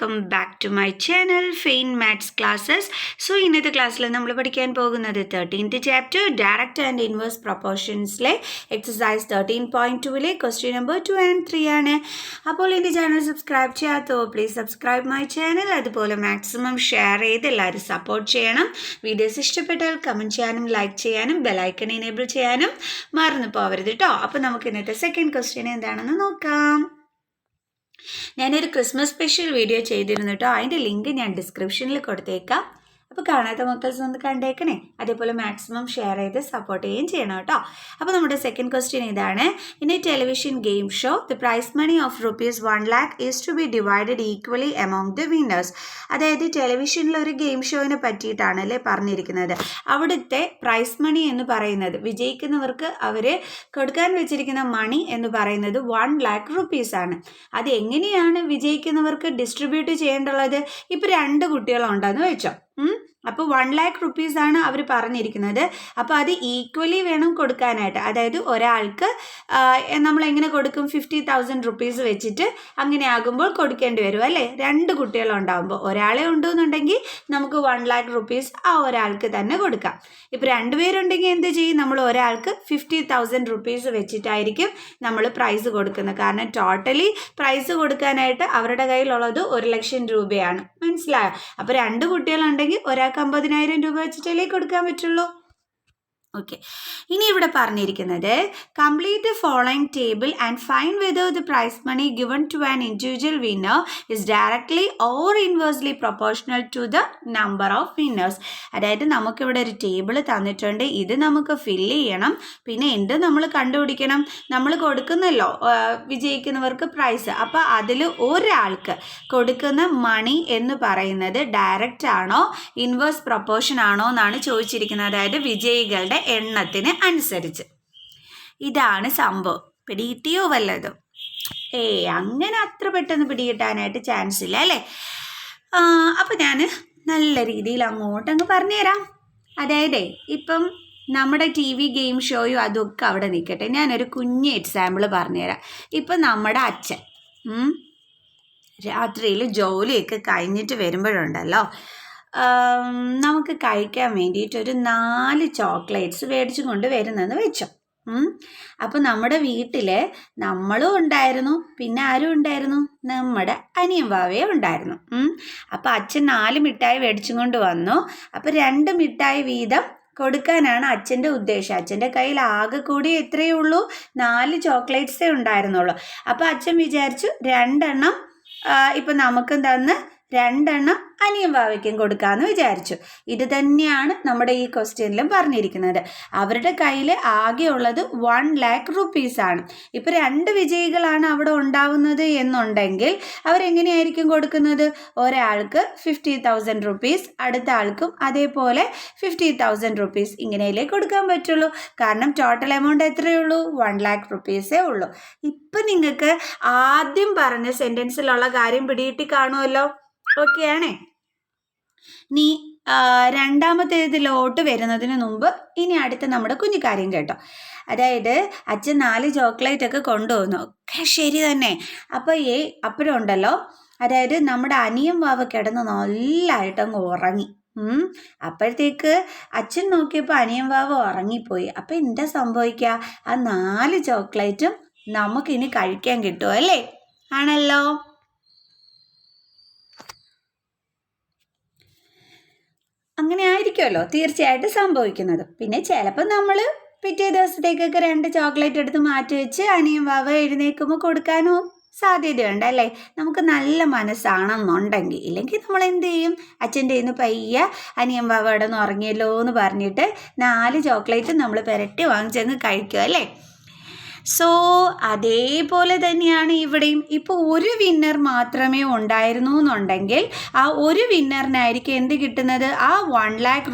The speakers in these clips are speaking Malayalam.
Welcome back to my channel fine maths classes. So ഇന്നത്തെ ക്ലാസ്സിൽ നമ്മൾ പഠിക്കാൻ പോകുന്നത് 13th chapter direct and inverse പ്രൊപ്പോർഷൻസിലെ എക്സസൈസ് 13.2 ക്വസ്റ്റ്യൻ നമ്പർ 2 and 3 ആണ്. അപ്പോൾ എൻ്റെ ചാനൽ സബ്സ്ക്രൈബ് ചെയ്യാത്തോ പ്ലീസ് സബ്സ്ക്രൈബ് മൈ ചാനൽ. അതുപോലെ മാക്സിമം ഷെയർ ചെയ്ത് എല്ലാവരും സപ്പോർട്ട് ചെയ്യണം. വീഡിയോസ് ഇഷ്ടപ്പെട്ടാൽ കമൻറ്റ് ചെയ്യാനും ലൈക്ക് ചെയ്യാനും ബെലൈക്കൺ എനേബിൾ ചെയ്യാനും മറന്നു പോകരുത് കേട്ടോ. അപ്പോൾ നമുക്ക് ഇന്നത്തെ സെക്കൻഡ് ക്വസ്റ്റ്യൻ എന്താണെന്ന് നോക്കാം. ഞാനൊരു ക്രിസ്മസ് സ്പെഷ്യൽ വീഡിയോ ചെയ്തിരുന്നു കേട്ടോ. അതിൻ്റെ ലിങ്ക് ഞാൻ ഡിസ്ക്രിപ്ഷനിൽ കൊടുത്തേക്കാം. അപ്പോൾ കാണാത്ത മക്കൾസ് ഒന്ന് കണ്ടേക്കണേ. അതേപോലെ മാക്സിമം ഷെയർ ചെയ്ത് സപ്പോർട്ട് ചെയ്യുകയും ചെയ്യണം കേട്ടോ. അപ്പോൾ നമ്മുടെ സെക്കൻഡ് ക്വസ്റ്റ്യൻ ഇതാണ്. In a television game show the prize money of ₹1 lakh is to be divided equally among the winners. അതായത് ടെലിവിഷനിൽ ഒരു ഗെയിം ഷോയിനെ പറ്റിയിട്ടാണ് അല്ലേ പറഞ്ഞിരിക്കുന്നത്. അവിടുത്തെ പ്രൈസ് മണി എന്ന് പറയുന്നത് വിജയിക്കുന്നവർക്ക് അവർ കൊടുക്കാൻ വെച്ചിരിക്കുന്ന മണി എന്ന് പറയുന്നത് ₹1 lakh ആണ്. അത് എങ്ങനെയാണ് വിജയിക്കുന്നവർക്ക് ഡിസ്ട്രിബ്യൂട്ട് ചെയ്യേണ്ടുള്ളത്? ഇപ്പോൾ 2 കുട്ടികളുണ്ടെന്ന് വെച്ചോ. അപ്പോൾ ₹1 lakh ആണ് അവർ പറഞ്ഞിരിക്കുന്നത്. അപ്പോൾ അത് ഈക്വലി വേണം കൊടുക്കാനായിട്ട്. അതായത് ഒരാൾക്ക് നമ്മൾ എങ്ങനെ കൊടുക്കും? ₹50,000 വെച്ചിട്ട് അങ്ങനെ ആകുമ്പോൾ കൊടുക്കേണ്ടി വരും അല്ലേ? 2 കുട്ടികളുണ്ടാകുമ്പോൾ ഒരാളെ ഉണ്ടെന്നുണ്ടെങ്കിൽ നമുക്ക് ₹1 lakh ആ ഒരാൾക്ക് തന്നെ കൊടുക്കാം. ഇപ്പോൾ 2 പേരുണ്ടെങ്കിൽ എന്ത് ചെയ്യും? നമ്മൾ ഒരാൾക്ക് ₹50,000 വെച്ചിട്ടായിരിക്കും നമ്മൾ പ്രൈസ് കൊടുക്കുന്നത്. കാരണം ടോട്ടലി പ്രൈസ് കൊടുക്കാനായിട്ട് അവരുടെ കയ്യിലുള്ളത് ₹1,00,000 മനസ്സിലായോ? അപ്പോൾ 2 കുട്ടികളുണ്ടെങ്കിൽ ഒരാൾക്ക് ₹50,000 വെച്ചിട്ടല്ലേ കൊടുക്കാൻ പറ്റുള്ളൂ. ഓക്കെ, ഇനി ഇവിടെ പറഞ്ഞിരിക്കുന്നത് complete the following table and find whether the prize money given to an individual winner is directly or inversely proportional to the number of winners. അതായത് നമുക്കിവിടെ ഒരു ടേബിൾ തന്നിട്ടുണ്ട്. ഇത് നമുക്ക് ഫില്ല് ചെയ്യണം. പിന്നെ എന്ത് നമ്മൾ കണ്ടുപിടിക്കണം? നമ്മൾ കൊടുക്കുന്നല്ലോ വിജയിക്കുന്നവർക്ക് പ്രൈസ്. അപ്പോൾ അതിൽ ഒരാൾക്ക് കൊടുക്കുന്ന മണി എന്ന് പറയുന്നത് ഡയറക്റ്റ് ആണോ ഇൻവേഴ്സ് പ്രൊപ്പോർഷൻ ആണോ എന്നാണ് ചോദിച്ചിരിക്കുന്നത്. അതായത് വിജയികളുടെ എണ്ണത്തിന് അനുസരിച്ച്. ഇതാണ് സംഭവം. പിടികിട്ടിയോ വല്ലതും? അങ്ങനെ അത്ര പെട്ടെന്ന് പിടികിട്ടാനായിട്ട് ചാൻസ് ഇല്ല അല്ലേ? അപ്പം ഞാൻ നല്ല രീതിയിൽ അങ്ങോട്ടങ്ങ് പറഞ്ഞുതരാം. അതായത് ഇപ്പം നമ്മുടെ TV ഗെയിം ഷോയും അതൊക്കെ അവിടെ നിൽക്കട്ടെ. ഞാനൊരു കുഞ്ഞ് എക്സാമ്പിൾ പറഞ്ഞുതരാം. ഇപ്പം നമ്മുടെ അച്ഛൻ രാത്രിയിൽ ജോലിയൊക്കെ കഴിഞ്ഞിട്ട് വരുമ്പോഴുണ്ടല്ലോ, നമുക്ക് കഴിക്കാൻ വേണ്ടിയിട്ടൊരു 4 ചോക്ലേറ്റ്സ് മേടിച്ചു കൊണ്ട് വരുന്നെന്ന് വെച്ചോ. അപ്പോൾ നമ്മുടെ വീട്ടിൽ നമ്മളും ഉണ്ടായിരുന്നു, പിന്നെ ആരും ഉണ്ടായിരുന്നു? നമ്മുടെ അനിയൻ വാവയും ഉണ്ടായിരുന്നു. അപ്പോൾ അച്ഛൻ 4 മിഠായി മേടിച്ചും കൊണ്ട് വന്നു. അപ്പോൾ 2 മിഠായി വീതം കൊടുക്കാനാണ് അച്ഛൻ്റെ ഉദ്ദേശം. അച്ഛൻ്റെ കയ്യിൽ ആകെ കൂടി എത്രയേ ഉള്ളൂ? 4 ചോക്ലേറ്റ്സേ ഉണ്ടായിരുന്നുള്ളൂ. അപ്പോൾ അച്ഛൻ വിചാരിച്ചു 2 എണ്ണം ഇപ്പം നമുക്കും തന്ന് 2 എണ്ണം അനിയൻ വാവയ്ക്കും കൊടുക്കാമെന്ന് വിചാരിച്ചു. ഇത് തന്നെയാണ് നമ്മുടെ ഈ ക്വസ്റ്റ്യനിലും പറഞ്ഞിരിക്കുന്നത്. അവരുടെ കയ്യിൽ ആകെ ഉള്ളത് ₹1 lakh ആണ്. ഇപ്പോൾ 2 വിജയികളാണ് അവിടെ ഉണ്ടാവുന്നത് എന്നുണ്ടെങ്കിൽ അവരെങ്ങനെയായിരിക്കും കൊടുക്കുന്നത്? ഒരാൾക്ക് ₹50,000, അടുത്ത ആൾക്കും അതേപോലെ ₹50,000. ഇങ്ങനെയല്ലേ കൊടുക്കാൻ പറ്റുള്ളൂ. കാരണം ടോട്ടൽ എമൗണ്ട് എത്രയുള്ളൂ? ₹1 lakh ഉള്ളൂ. ഇപ്പം നിങ്ങൾക്ക് ആദ്യം പറഞ്ഞ സെൻറ്റൻസിലുള്ള കാര്യം പിടികിട്ടി കാണുമല്ലോ. ഓക്കെ ആണേ? നീ രണ്ടാമത്തേതിലോട്ട് വരുന്നതിന് മുമ്പ് ഇനി അടുത്ത നമ്മുടെ കുഞ്ഞു കാര്യം കേട്ടോ. അതായത് അച്ഛൻ 4 ചോക്ലേറ്റ് ഒക്കെ കൊണ്ടുവന്നു. ഒക്കെ ശരി തന്നെ. അപ്പോൾ അപ്പോഴുണ്ടല്ലോ, അതായത് നമ്മുടെ അനിയൻ വാവ കിടന്ന് നല്ലതായിട്ടങ്ങ് ഉറങ്ങി. അപ്പോഴത്തേക്ക് അച്ഛൻ നോക്കിയപ്പോൾ അനിയൻ വാവ ഉറങ്ങിപ്പോയി. അപ്പോൾ എന്താ സംഭവിക്കുക? ആ 4 ചോക്ലേറ്റും നമുക്കിനി കഴിക്കാൻ കിട്ടുമോ അല്ലേ? ആണല്ലോ. അങ്ങനെ ആയിരിക്കുമല്ലോ തീർച്ചയായിട്ടും സംഭവിക്കുന്നത്. പിന്നെ ചിലപ്പോൾ നമ്മൾ പിറ്റേ ദിവസത്തേക്കൊക്കെ 2 ചോക്ലേറ്റ് എടുത്ത് മാറ്റി വെച്ച് അനിയൻ വാവ എഴുന്നേൽക്കുമ്പോൾ കൊടുക്കാനോ സാധ്യതയുണ്ട് അല്ലേ? നമുക്ക് നല്ല മനസ്സാണെന്നുണ്ടെങ്കിൽ. ഇല്ലെങ്കിൽ നമ്മൾ എന്ത് ചെയ്യും? അച്ഛൻ്റെ കയ്യിൽ നിന്ന് പയ്യെ അനിയൻ വാവ കിടന്ന് ഉറങ്ങിയല്ലോ എന്ന് പറഞ്ഞിട്ട് 4 ചോക്ലേറ്റ് നമ്മൾ പുരട്ടി വാങ്ങിച്ചങ്ങ് കഴിക്കും അല്ലേ? സോ അതേപോലെ തന്നെയാണ് ഇവിടെയും. ഇപ്പോൾ ഒരു വിന്നർ മാത്രമേ ഉണ്ടായിരുന്നു എന്നുണ്ടെങ്കിൽ ആ ഒരു വിന്നറിനായിരിക്കും എന്ത് കിട്ടുന്നത്? ആ ₹1 lakh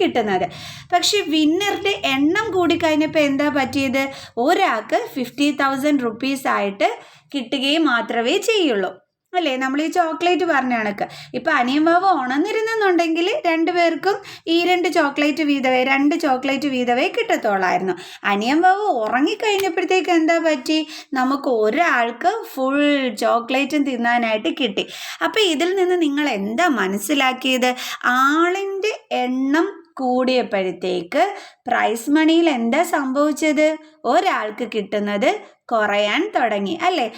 കിട്ടുന്നത്. പക്ഷെ വിന്നറുടെ എണ്ണം കൂടിക്കഴിഞ്ഞപ്പോൾ എന്താ പറ്റിയത്? ഒരാൾക്ക് ₹50,000 ആയിട്ട് കിട്ടുകയും മാത്രമേ ചെയ്യുള്ളൂ. അല്ലേ? നമ്മൾ ഈ ചോക്ലേറ്റ് പറഞ്ഞ കണക്ക് ഇപ്പം അനിയൻ ബാബു ഉണർന്നിരുന്നെന്നുണ്ടെങ്കിൽ രണ്ടുപേർക്കും ഈ 2 ചോക്ലേറ്റ് വീതവേ കിട്ടത്തോളായിരുന്നു. അനിയൻ ബാബു ഉറങ്ങിക്കഴിഞ്ഞപ്പോഴത്തേക്ക് എന്താ പറ്റി? നമുക്ക് ഒരാൾക്ക് ഫുൾ ചോക്ലേറ്റും തിന്നാനായിട്ട് കിട്ടി. അപ്പം ഇതിൽ നിന്ന് നിങ്ങൾ എന്താ മനസ്സിലാക്കിയത്? ആളിൻ്റെ എണ്ണം കൂടിയപ്പോഴത്തേക്ക് പ്രൈസ് മണിയിൽ എന്താ സംഭവിച്ചത്? ഒരാൾക്ക് കിട്ടുന്നത് കുറയാൻ തുടങ്ങി, അല്ലേ?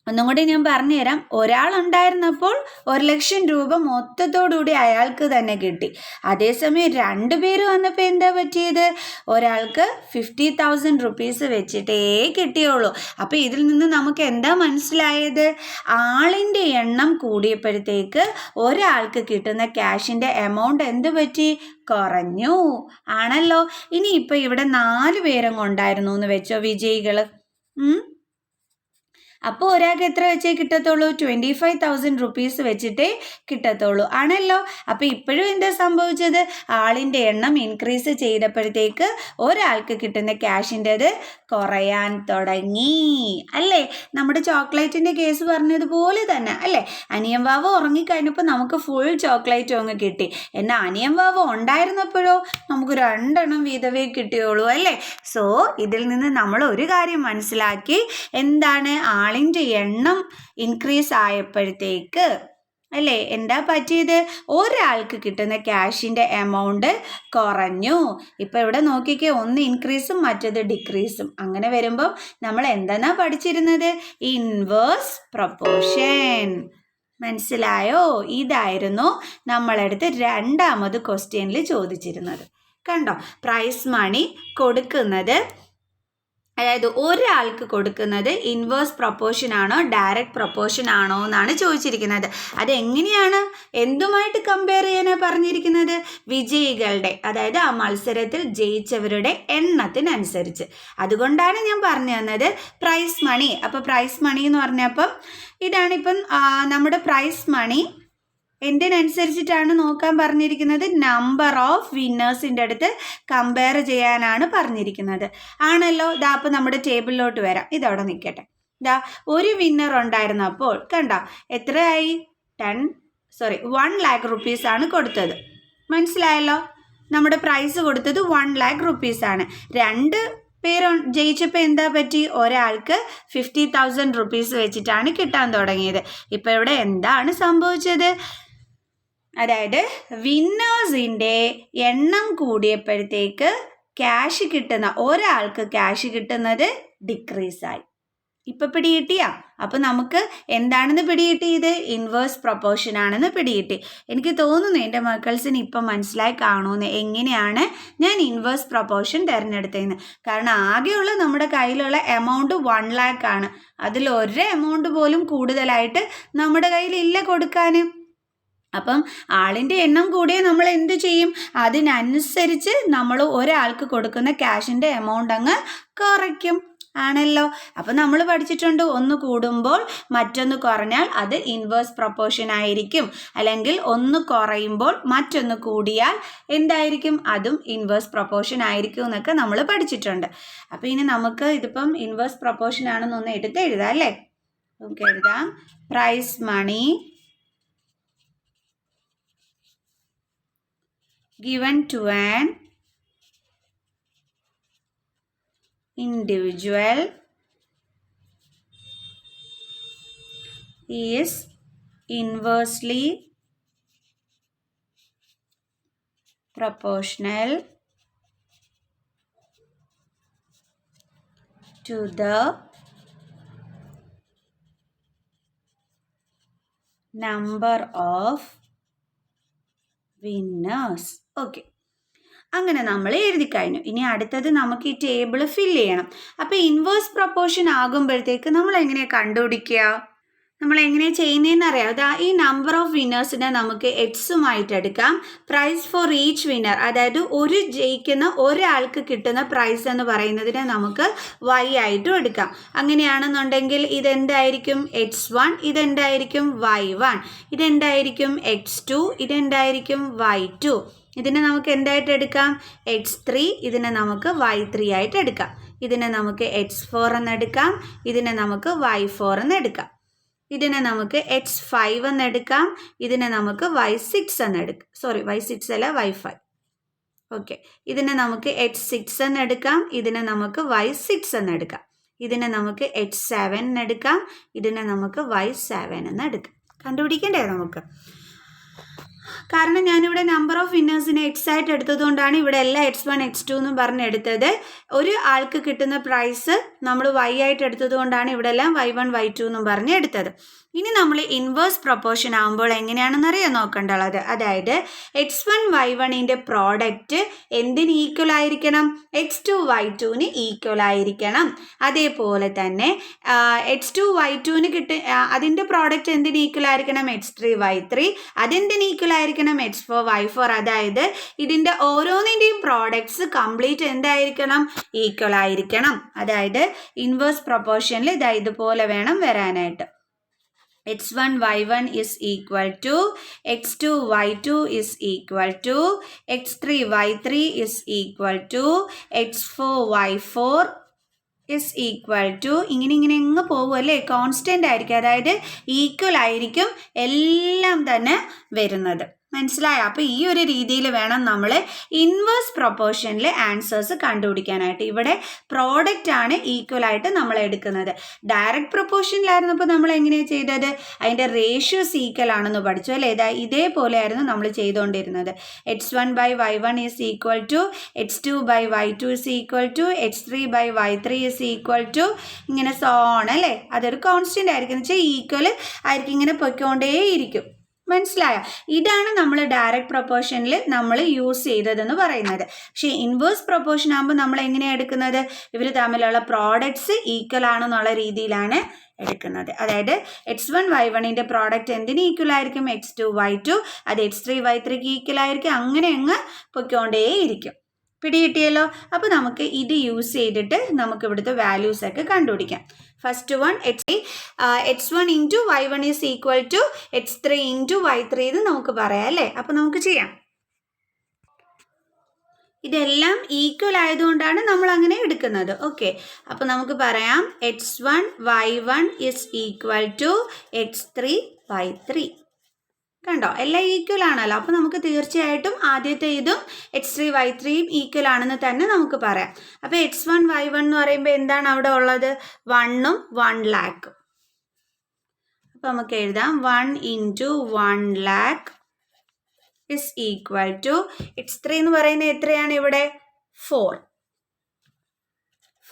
ഒന്നും കൂടി ഞാൻ പറഞ്ഞുതരാം. ഒരാളുണ്ടായിരുന്നപ്പോൾ 1,00,000 രൂപ മൊത്തത്തോടുകൂടി അയാൾക്ക് തന്നെ കിട്ടി. അതേസമയം 2 പേര് വന്നപ്പോൾ എന്താ പറ്റിയത്? ഒരാൾക്ക് 50,000 റുപ്പീസ് വെച്ചിട്ടേ കിട്ടിയുള്ളൂ. അപ്പോൾ ഇതിൽ നിന്ന് നമുക്ക് എന്താ മനസ്സിലായത്? ആളിൻ്റെ എണ്ണം കൂടിയപ്പോഴത്തേക്ക് ഒരാൾക്ക് കിട്ടുന്ന ക്യാഷിൻ്റെ എമൗണ്ട് എന്ത് പറ്റി? കുറഞ്ഞു, ആണല്ലോ. ഇനി ഇപ്പോൾ ഇവിടെ 4 പേരും ഉണ്ടായിരുന്നു എന്ന് വെച്ചോ വിജയികൾ. അപ്പോൾ ഒരാൾക്ക് എത്ര വെച്ചേ കിട്ടത്തുള്ളൂ? 25,000 റുപ്പീസ് വെച്ചിട്ടേ കിട്ടത്തുള്ളൂ, ആണല്ലോ. അപ്പോൾ ഇപ്പോഴും എന്താ സംഭവിച്ചത്? ആളിൻ്റെ എണ്ണം ഇൻക്രീസ് ചെയ്തപ്പോഴത്തേക്ക് ഒരാൾക്ക് കിട്ടുന്ന ക്യാഷിൻ്റെത് കുറയാൻ തുടങ്ങി, അല്ലേ? നമ്മുടെ ചോക്ലേറ്റിൻ്റെ കേസ് പറഞ്ഞതുപോലെ തന്നെ, അല്ലേ? അനിയൻ ബാബു ഉറങ്ങിക്കഴിഞ്ഞപ്പോൾ നമുക്ക് ഫുൾ ചോക്ലേറ്റും അങ്ങ് കിട്ടി. എന്നാൽ അനിയൻ ബാബു ഉണ്ടായിരുന്നപ്പോഴോ നമുക്ക് 2 എണ്ണം വീതവേ കിട്ടിയുള്ളൂ, അല്ലേ? സോ ഇതിൽ നിന്ന് നമ്മൾ ഒരു കാര്യം മനസ്സിലാക്കി. എന്താണ്? ആളിൻ്റെ എണ്ണം ഇൻക്രീസ് ആയപ്പോഴത്തേക്ക്, അല്ലേ, എന്താ പറ്റിയത്? ഒരാൾക്ക് കിട്ടുന്ന ക്യാഷിൻ്റെ എമൗണ്ട് കുറഞ്ഞു. ഇപ്പോൾ ഇവിടെ നോക്കിക്കേ, ഒന്ന് ഇൻക്രീസും മറ്റത് ഡിക്രീസും. അങ്ങനെ വരുമ്പം നമ്മൾ എന്താണ് പഠിച്ചിരുന്നത്? Inverse proportion. മനസ്സിലായോ? ഇതായിരുന്നു നമ്മളടുത്ത് 2ാമത് ക്വസ്റ്റ്യനിൽ ചോദിച്ചിരുന്നത്. കണ്ടോ? പ്രൈസ് മണി കൊടുക്കുന്നത്, അതായത് ഒരാൾക്ക് കൊടുക്കുന്നത് ഇൻവേഴ്സ് പ്രൊപ്പോർഷൻ ആണോ ഡയറക്റ്റ് പ്രൊപ്പോർഷൻ ആണോ എന്നാണ് ചോദിച്ചിരിക്കുന്നത്. അതെങ്ങനെയാണ്, എന്തുമായിട്ട് കമ്പയർ ചെയ്യാനാണ് പറഞ്ഞിരിക്കുന്നത്? വിജയികളുടെ, അതായത് ആ മത്സരത്തിൽ ജയിച്ചവരുടെ എണ്ണത്തിനനുസരിച്ച്. അതുകൊണ്ടാണ് ഞാൻ പറഞ്ഞു തന്നത് പ്രൈസ് മണി. അപ്പോൾ പ്രൈസ് മണി എന്ന് പറഞ്ഞപ്പം ഇതാണിപ്പം നമ്മുടെ പ്രൈസ് മണി എന്തിനനുസരിച്ചിട്ടാണ് നോക്കാൻ പറഞ്ഞിരിക്കുന്നത്? നമ്പർ ഓഫ് വിന്നേഴ്സിൻ്റെ അടുത്ത് കമ്പയർ ചെയ്യാനാണ് പറഞ്ഞിരിക്കുന്നത്, ആണല്ലോ. ഇതാ അപ്പോൾ നമ്മുടെ ടേബിളിലോട്ട് വരാം. ഇതവിടെ നിൽക്കട്ടെ. ഇതാ ഒരു വിന്നർ ഉണ്ടായിരുന്നപ്പോൾ കണ്ടോ എത്രയായി? 1 lakh റുപ്പീസാണ് കൊടുത്തത്. മനസ്സിലായല്ലോ? നമ്മുടെ പ്രൈസ് കൊടുത്തത് 1 lakh റുപ്പീസാണ്. 2 പേര് ജയിച്ചപ്പോൾ എന്താ പറ്റി? ഒരാൾക്ക് 50,000 റുപ്പീസ് വെച്ചിട്ടാണ് കിട്ടാൻ തുടങ്ങിയത്. ഇപ്പോൾ ഇവിടെ എന്താണ് സംഭവിച്ചത്? അതായത് വിന്നേഴ്സിൻ്റെ എണ്ണം കൂടിയപ്പോഴത്തേക്ക് ക്യാഷ് കിട്ടുന്ന ഒരാൾക്ക് ക്യാഷ് കിട്ടുന്നത് ഡിക്രീസായി. ഇപ്പം പിടികിട്ടിയാ? അപ്പം നമുക്ക് എന്താണെന്ന് പിടികിട്ടിയത്? ഇൻവേഴ്സ് പ്രൊപ്പോർഷൻ ആണെന്ന് പിടികിട്ടി. എനിക്ക് തോന്നുന്നു എൻ്റെ മക്കൾസിന് ഇപ്പം മനസ്സിലായി കാണുമെന്ന് എങ്ങനെയാണ് ഞാൻ ഇൻവേഴ്സ് പ്രൊപ്പോർഷൻ തിരഞ്ഞെടുത്തതെന്ന്. കാരണം ആകെയുള്ള നമ്മുടെ കയ്യിലുള്ള എമൗണ്ട് 1 lakh ആണ്. അതിൽ ഒരു എമൗണ്ട് പോലും കൂടുതലായിട്ട് നമ്മുടെ കയ്യിലില്ല കൊടുക്കാൻ. അപ്പം ആളിൻ്റെ എണ്ണം കൂടിയ നമ്മൾ എന്ത് ചെയ്യും? അതിനനുസരിച്ച് നമ്മൾ ഒരാൾക്ക് കൊടുക്കുന്ന ക്യാഷിൻ്റെ എമൗണ്ട് അങ്ങ് കുറയ്ക്കും, ആണല്ലോ. അപ്പം നമ്മൾ പഠിച്ചിട്ടുണ്ട്, ഒന്ന് കൂടുമ്പോൾ മറ്റൊന്ന് കുറഞ്ഞാൽ അത് ഇൻവേഴ്സ് പ്രൊപ്പോർഷൻ ആയിരിക്കും. അല്ലെങ്കിൽ ഒന്ന് കുറയുമ്പോൾ മറ്റൊന്ന് കൂടിയാൽ എന്തായിരിക്കും? അതും ഇൻവേഴ്സ് പ്രൊപ്പോർഷൻ ആയിരിക്കും എന്നൊക്കെ നമ്മൾ പഠിച്ചിട്ടുണ്ട്. അപ്പോൾ ഇനി നമുക്ക് ഇതിപ്പം ഇൻവേഴ്സ് പ്രൊപ്പോർഷൻ ആണെന്നൊന്ന് എടുത്ത് എഴുതാം, അല്ലേ? നമുക്ക് എഴുതാം. Prize money given to an individual is inversely proportional to the number of winners. Okay, അങ്ങനെ നമ്മൾ എഴുതി കഴിഞ്ഞു. ഇനി അടുത്തത് നമുക്ക് ഈ ടേബിൾ ഫില്ല് ചെയ്യണം. അപ്പോൾ ഇൻവേഴ്സ് പ്രൊപ്പോർഷൻ ആകുമ്പോഴത്തേക്ക് നമ്മൾ എങ്ങനെയാണ് കണ്ടുപിടിക്കുക? നമ്മൾ എങ്ങനെയാണ് ചെയ്യുന്നതെന്ന് അറിയാം. അതാ ഈ നമ്പർ ഓഫ് വിന്നേഴ്സിനെ നമുക്ക് എക്സുമായിട്ട് എടുക്കാം. പ്രൈസ് ഫോർ ഈച്ച് വിന്നർ, അതായത് ഒരു ജയിക്കുന്ന ഒരാൾക്ക് കിട്ടുന്ന പ്രൈസ് എന്ന് പറയുന്നതിനെ നമുക്ക് y ആയിട്ടും എടുക്കാം. അങ്ങനെയാണെന്നുണ്ടെങ്കിൽ ഇതെന്തായിരിക്കും? x1, ഇതെന്തായിരിക്കും? y1, ഇതെന്തായിരിക്കും? x2, ഇതെന്തായിരിക്കും? y2. ഇതിനെ നമുക്ക് എന്തായിട്ട് എടുക്കാം? x3, ഇതിനെ നമുക്ക് y3 ആയിട്ട് എടുക്കാം. ഇതിനെ നമുക്ക് x4 എന്ന് എടുക്കാം, ഇതിനെ നമുക്ക് y4 എന്ന് എടുക്കാം. ഇതിനെ നമുക്ക് x5 എന്നെടുക്കാം, ഇതിനെ നമുക്ക് y6 എന്നെടുക്കാം, സോറി y6 അല്ല y5. ഓക്കെ, ഇതിനെ നമുക്ക് h6 എന്നെടുക്കാം, ഇതിനെ നമുക്ക് y6 എന്നെടുക്കാം, ഇതിനെ നമുക്ക് h7 എന്നെടുക്കാം, ഇതിനെ നമുക്ക് y7 എന്നെടുക്കാം. കണ്ടുപിടിക്കണ്ടേ നമുക്ക്? കാരണം ഞാനിവിടെ നമ്പർ ഓഫ് വിന്നേഴ്സിനെ എക്സ് ആയിട്ട് എടുത്തതുകൊണ്ടാണ് ഇവിടെ എല്ലാം x1 x2 എന്നും പറഞ്ഞെടുത്തത്. ഒരു ആൾക്ക് കിട്ടുന്ന പ്രൈസ് നമ്മൾ y ആയിട്ട് എടുത്തത് കൊണ്ടാണ് ഇവിടെ എല്ലാം y1 y2 എന്നും പറഞ്ഞെടുത്തത്. ഇനി നമ്മൾ ഇൻവേഴ്സ് പ്രൊപ്പോർഷൻ ആകുമ്പോൾ എങ്ങനെയാണെന്നറിയാൻ നോക്കേണ്ടത്. അതായത് x1 y1ൻ്റെ പ്രോഡക്റ്റ് എന്തിന് ഈക്വൽ ആയിരിക്കണം? x2 y2ന് ഈക്വൽ ആയിരിക്കണം. അതേപോലെ തന്നെ x2 y2ന് അതിൻ്റെ പ്രോഡക്റ്റ് എന്തിന് ഈക്വൽ ആയിരിക്കണം? x3 y3. അതെന്തിന് ഈക്വൽ ആയിരിക്കണം? x4 y4. അതായത് ഇതിൻ്റെ ഓരോന്നിൻ്റെയും പ്രോഡക്ട്സ് കംപ്ലീറ്റ് എന്തായിരിക്കണം? ഈക്വൽ ആയിരിക്കണം. അതായത് ഇൻവേഴ്സ് പ്രൊപ്പോർഷനിൽ ഇതുപോലെ വേണം വരാനായിട്ട്. x1 y1 is equal to x2 y2 is equal to x3 y3 is equal to x4 y4 is equal to ഇങ്ങനെ അങ്ങ് പോകും അല്ലേ? കോൺസ്റ്റൻ്റ് ആയിരിക്കും, അതായത് ഈക്വൽ ആയിരിക്കും എല്ലാം തന്നെ വരുന്നത്. മനസ്സിലായോ? അപ്പോൾ ഈ ഒരു രീതിയിൽ വേണം നമ്മൾ ഇൻവേഴ്സ് പ്രൊപ്പോർഷനിൽ ആൻസേഴ്സ് കണ്ടുപിടിക്കാനായിട്ട്. ഇവിടെ പ്രോഡക്റ്റ് ആണ് ഈക്വൽ ആയിട്ട് നമ്മൾ എടുക്കുന്നത്. ഡയറക്റ്റ് പ്രൊപ്പോർഷനിലായിരുന്നപ്പോൾ നമ്മൾ എങ്ങനെയാണ് ചെയ്തത്? അതിൻ്റെ റേഷ്യോസ് ഈക്വൽ ആണെന്ന് പഠിച്ചു അല്ലേ? ഇതേപോലെയായിരുന്നു നമ്മൾ ചെയ്തുകൊണ്ടിരുന്നത്. x1 by y1 is equal to x2 by y2 is equal to x3 by y3 is equal to ഇങ്ങനെ സോൺ അല്ലേ? അതൊരു കോൺസ്റ്റൻ്റ് ആയിരിക്കും, എന്ന് വെച്ചാൽ ഈക്വൽ ആയിരിക്കും, ഇങ്ങനെ പൊയ്ക്കൊണ്ടേയിരിക്കും. മനസ്സിലായോ? ഇതാണ് നമ്മൾ ഡയറക്റ്റ് പ്രൊപ്പോർഷനിൽ നമ്മൾ യൂസ് ചെയ്തതെന്ന് പറയുന്നത്. പക്ഷേ ഇൻവേഴ്സ് പ്രൊപ്പോർഷൻ ആകുമ്പോൾ നമ്മൾ എങ്ങനെയാണ് എടുക്കുന്നത്? ഇവർ തമ്മിലുള്ള പ്രോഡക്ട്സ് ഈക്വൽ ആണെന്നുള്ള രീതിയിലാണ് എടുക്കുന്നത്. അതായത് x1 y1ൻ്റെ പ്രോഡക്റ്റ് എന്തിന് ഈക്വൽ ആയിരിക്കും? x2 y2. അത് x3 y3ക്ക് ഈക്വൽ ആയിരിക്കും. അങ്ങനെ അങ്ങ് പൊയ്ക്കൊണ്ടേയിരിക്കും. പിടികിട്ടിയല്ലോ? അപ്പോൾ നമുക്ക് ഇത് യൂസ് ചെയ്തിട്ട് നമുക്ക് ഇവിടുത്തെ വാല്യൂസ് ഒക്കെ കണ്ടുപിടിക്കാം. First one x1 into y1 is equal to x3 into y3 ഇത് നമുക്ക് പറയാം അല്ലേ? അപ്പോൾ നമുക്ക് ചെയ്യാം. ഇതെല്ലാം ഈക്വൽ ആയതുകൊണ്ടാണ് നമ്മൾ അങ്ങനെ എടുക്കുന്നത്. ഓക്കെ, അപ്പോൾ നമുക്ക് പറയാം x1 y1 is equal to x3 y3. കണ്ടോ? എല്ലാം ഈക്വൽ ആണല്ലോ. അപ്പോൾ നമുക്ക് തീർച്ചയായിട്ടും ആദ്യത്തെ ഇതും x3 y3യും ഈക്വൽ ആണെന്ന് തന്നെ നമുക്ക് പറയാം. അപ്പോൾ x1 y1 എന്ന് പറയുമ്പോൾ എന്താണ് അവിടെ ഉള്ളത്? 1ഉം 1 lakh. അപ്പോൾ നമുക്ക് എഴുതാം 1 into 1 lakh is equal to x3 എന്ന് പറയുന്നത് എത്രയാണ് ഇവിടെ?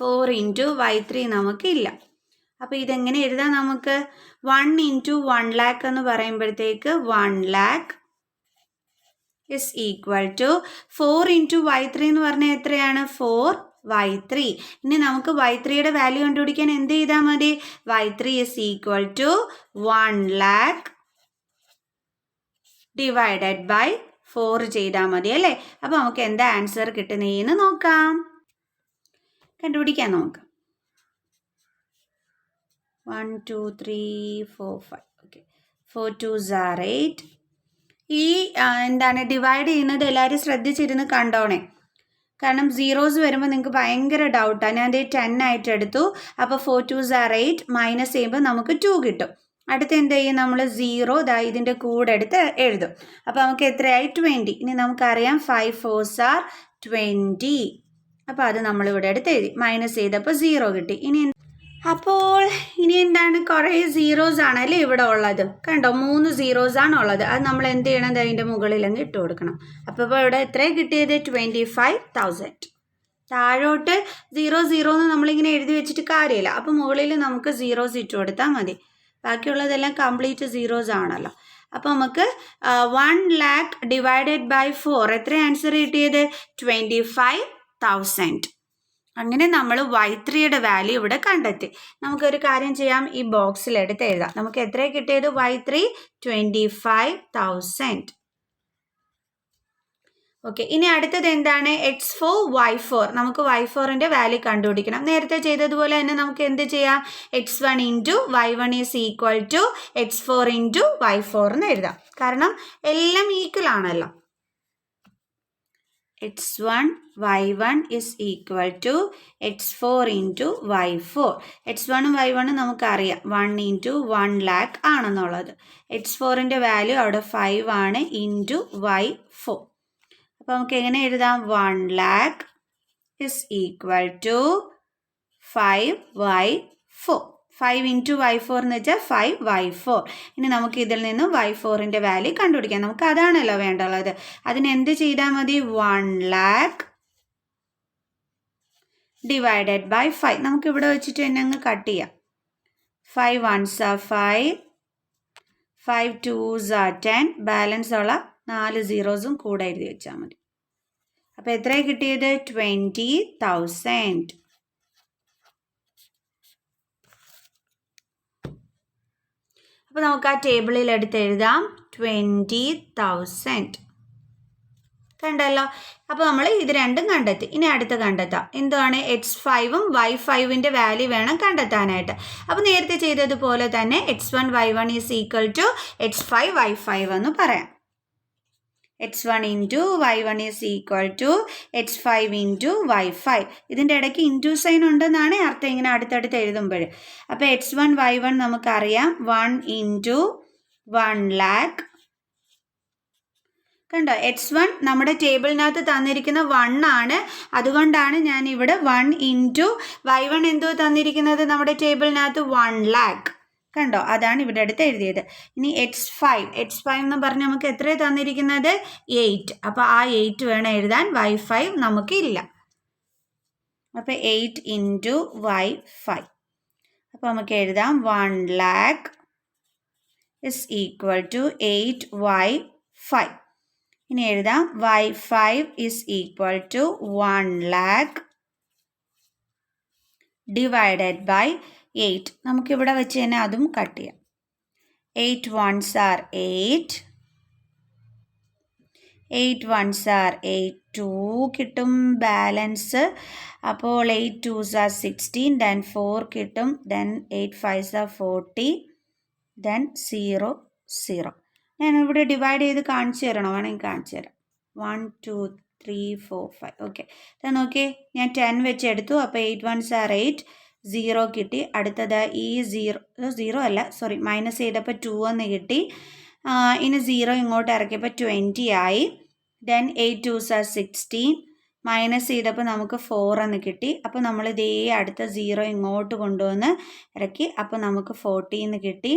4 ഇൻറ്റു y3 നമുക്കില്ല. അപ്പോൾ ഇതെങ്ങനെ എഴുതാം നമുക്ക്? 1 ഇൻറ്റു 1 lakh എന്ന് പറയുമ്പോഴത്തേക്ക് 1 lakh is equal to 4 into y3 എന്ന് പറഞ്ഞാൽ എത്രയാണ്? 4y3. ഇനി നമുക്ക് y3യുടെ വാല്യൂ കണ്ടുപിടിക്കാൻ എന്ത് ചെയ്താൽ മതി? y3 is equal to 1 lakh divided by 4 ചെയ്താൽ മതി അല്ലേ? അപ്പോൾ നമുക്ക് എന്താ ആൻസർ കിട്ടുന്നതെന്ന് നോക്കാം, കണ്ടുപിടിക്കാം നമുക്ക്. 1 2 3 4 5. Okay, 4 2s are 8. ഈ എന്താണ് ഡിവൈഡ് ചെയ്യുന്നത് എല്ലാവരും ശ്രദ്ധിച്ചിരുന്ന് കണ്ടോണേ. കാരണം സീറോസ് വരുമ്പോൾ നിങ്ങൾക്ക് ഭയങ്കര ഡൗട്ടാണ്. ഞാൻ 10 ആയിട്ട് എടുത്തു. അപ്പോൾ 4 2s are 8 മൈനസ് ചെയ്യുമ്പോൾ നമുക്ക് 2 കിട്ടും. അടുത്ത് എന്ത് ചെയ്യും? നമ്മൾ 0 ഇതിൻ്റെ കൂടെ എടുത്ത് എഴുതും. അപ്പോൾ നമുക്ക് എത്രയായി? 20. ഇനി നമുക്കറിയാം 5 4s are 20. അപ്പോൾ അത് നമ്മളിവിടെ എടുത്ത് എഴുതി. മൈനസ് ചെയ്തപ്പോൾ 0 കിട്ടി. അപ്പോൾ ഇനി എന്താണ്? കുറേ സീറോസ് ആണല്ലേ ഇവിടെ ഉള്ളത്. കണ്ടോ? 3 സീറോസ് ആണ് ഉള്ളത്. അത് നമ്മൾ എന്ത് ചെയ്യണം? അതിൻ്റെ മുകളിലങ്ങ് ഇട്ട് കൊടുക്കണം. അപ്പോൾ ഇവിടെ എത്രയാണ് കിട്ടിയത്? 25,000. താഴോട്ട് 0 0 എന്ന് നമ്മളിങ്ങനെ എഴുതി വെച്ചിട്ട് കാര്യമില്ല. അപ്പോൾ മുകളിൽ നമുക്ക് സീറോസ് ഇട്ട് കൊടുത്താൽ മതി. ബാക്കിയുള്ളതെല്ലാം കംപ്ലീറ്റ് സീറോസ് ആണല്ലോ. അപ്പോൾ നമുക്ക് 1 lakh ഡിവൈഡഡ് ബൈ 4 എത്ര ആൻസർ കിട്ടിയത്? 25,000. അങ്ങനെ നമ്മൾ y3യുടെ വാല്യൂ ഇവിടെ കണ്ടെത്തി. നമുക്കൊരു കാര്യം ചെയ്യാം, ഈ ബോക്സിൽ എടുത്ത് എഴുതാം. നമുക്ക് എത്ര കിട്ടിയത്? y3 25,000. ഓക്കെ, ഇനി അടുത്തത് എന്താണ്? x4 y4. നമുക്ക് y4ൻ്റെ വാല്യൂ കണ്ടുപിടിക്കണം. നേരത്തെ ചെയ്തതുപോലെ തന്നെ നമുക്ക് എന്ത് ചെയ്യാം? x1 into y1 is equal to x4 into y4 എന്ന് എഴുതാം. കാരണം എല്ലാം ഈക്വൽ ആണല്ലോ. x1 y1 is equal to x4 into y4. x1 y1 നമുക്കറിയാം 1 into 1 lakh ആണെന്നുള്ളത്. x4ൻ്റെ വാല്യൂ അവിടെ 5 ആണ് ഇൻറ്റു y4. അപ്പോൾ നമുക്ക് എങ്ങനെ എഴുതാം? 1 lakh is equal to 5y4. 5 into y4 എന്ന് വെച്ചാൽ 5y4. ഇനി നമുക്ക് ഇതിൽ നിന്ന് y4ൻ്റെ വാല്യൂ കണ്ടുപിടിക്കാം. നമുക്ക് അതാണല്ലോ വേണ്ടുള്ളത്. അതിന് എന്ത് ചെയ്താൽ മതി? 1 lakh ഡിവൈഡഡ് ബൈ 5. നമുക്ക് ഇവിടെ വെച്ചിട്ട് തന്നെ അങ്ങ് കട്ട് ചെയ്യാം. 5 ones are 5, 5 twos are 10. Balance ഉള്ള 4 സീറോസും കൂടെ എഴുതി വെച്ചാൽ മതി. അപ്പോൾ എത്രയാണ് കിട്ടിയത്? 20,000. അപ്പോൾ നമുക്ക് ആ ടേബിളിൽ എടുത്ത് എഴുതാം 20,000. കണ്ടല്ലോ. അപ്പോൾ നമ്മൾ ഇത് രണ്ടും കണ്ടെത്തി. ഇനി അടുത്ത് കണ്ടെത്താം. എന്താണ്? x5ഉം y5ൻ്റെ വാല്യൂ വേണം കണ്ടെത്താനായിട്ട്. അപ്പോൾ നേരത്തെ ചെയ്തതുപോലെ തന്നെ x1 y1 is equal to x5 y5 എന്ന് പറയാം. x1 into y1 is equal to x5 into y5. ഇതിൻ്റെ ഇടയ്ക്ക് ഇൻറ്റു സൈൻ ഉണ്ടെന്നാണ് അർത്ഥം ഇങ്ങനെ അടുത്തടുത്ത് എഴുതുമ്പോൾ. അപ്പോൾ x1 y1 നമുക്കറിയാം 1 into 1 lakh. കണ്ടോ? x1 നമ്മുടെ ടേബിളിനകത്ത് തന്നിരിക്കുന്ന 1 ആണ്. അതുകൊണ്ടാണ് ഞാൻ ഇവിടെ 1 into y1 എന്തോ തന്നിരിക്കുന്നത് നമ്മുടെ ടേബിളിനകത്ത് 1 lakh. കണ്ടോ? അതാണ് ഇവിടെ അടുത്ത് എഴുതിയത്. ഇനി x5 എന്ന് പറഞ്ഞ് നമുക്ക് എത്ര തന്നിരിക്കുന്നത്? 8. അപ്പോൾ ആ 8 വേണം എഴുതാൻ. y5 നമുക്കില്ല. അപ്പോൾ 8 into y5. അപ്പോൾ നമുക്ക് എഴുതാം 1 lakh is equal to 8y5. ഇനി എഴുതാം y5 is equal to 1 lakh divided by 8. നമുക്കിവിടെ വെച്ച് തന്നെ അതും കട്ട് ചെയ്യാം. 8 ones are 8. 8 ones are 8. 2 കിട്ടും ബാലൻസ്. അപ്പോൾ 8 twos are 16. then 4 കിട്ടും. then 8 fives are 40. then 0 0. ഞാൻ ഇവിടെ ഡിവൈഡ് ചെയ്ത് കാണിച്ചു തരണോ? വേണമെങ്കിൽ കാണിച്ചു തരാം. 1 2 3 4 5. ഓക്കെ. നോക്കിയേ, ഞാൻ 10 വെച്ച് എടുത്തു. അപ്പോൾ 8 ones are 8. 0 കിട്ടി. അടുത്തത് ഈ 0 അല്ല, സോറി, മൈനസ് ചെയ്തപ്പോൾ 2 എന്ന് കിട്ടി. ഇനി 0 ഇങ്ങോട്ട് ഇറക്കിയപ്പോൾ 20 ആയി. then 8 twos are 16. മൈനസ് ചെയ്തപ്പോൾ നമുക്ക് 4 എന്ന് കിട്ടി. അപ്പോൾ നമ്മൾ ഇതേ അടുത്ത 0 ഇങ്ങോട്ട് കൊണ്ടുവന്ന് ഇറക്കി. അപ്പോൾ നമുക്ക് 40 എന്ന് കിട്ടി.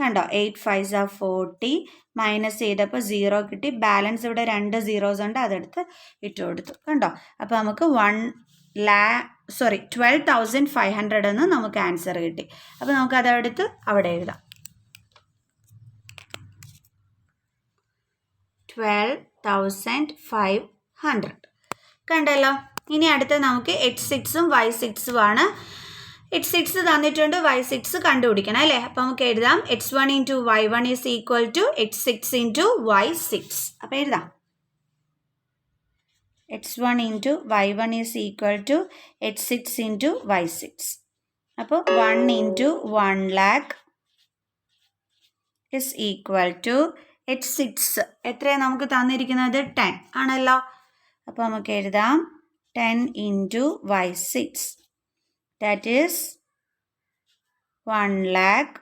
കണ്ടോ? 8 fives are 40. മൈനസ് ചെയ്തപ്പോൾ 0 കിട്ടി. ബാലൻസ് ഇവിടെ 2 zeros ഉണ്ട്, അതെടുത്ത് ഇട്ട് കൊടുത്തു. കണ്ടോ? അപ്പോൾ നമുക്ക് 12,500 എന്ന് നമുക്ക് ആൻസർ കിട്ടി. അപ്പോൾ നമുക്ക് അതെടുത്ത് അവിടെ എഴുതാം. 12,500. കണ്ടല്ലോ. ഇനി അടുത്ത് നമുക്ക് x6ഉം y6ഉം ആണ്. x6 തന്നിട്ടുണ്ട്, y6 കണ്ടുപിടിക്കണം അല്ലേ? അപ്പോൾ നമുക്ക് എഴുതാം x1 into y1 is equal to x6 into y6. അപ്പോൾ എഴുതാം x1 into y1 is equal to x6 into y6. അപ്പോൾ 1 into 1 lakh is equal to x6. എത്രയാണ് നമുക്ക് തന്നിരിക്കുന്നത്? 10 ആണല്ലോ. അപ്പോൾ നമുക്ക് എഴുതാം 10 into y6. that is 1 lakh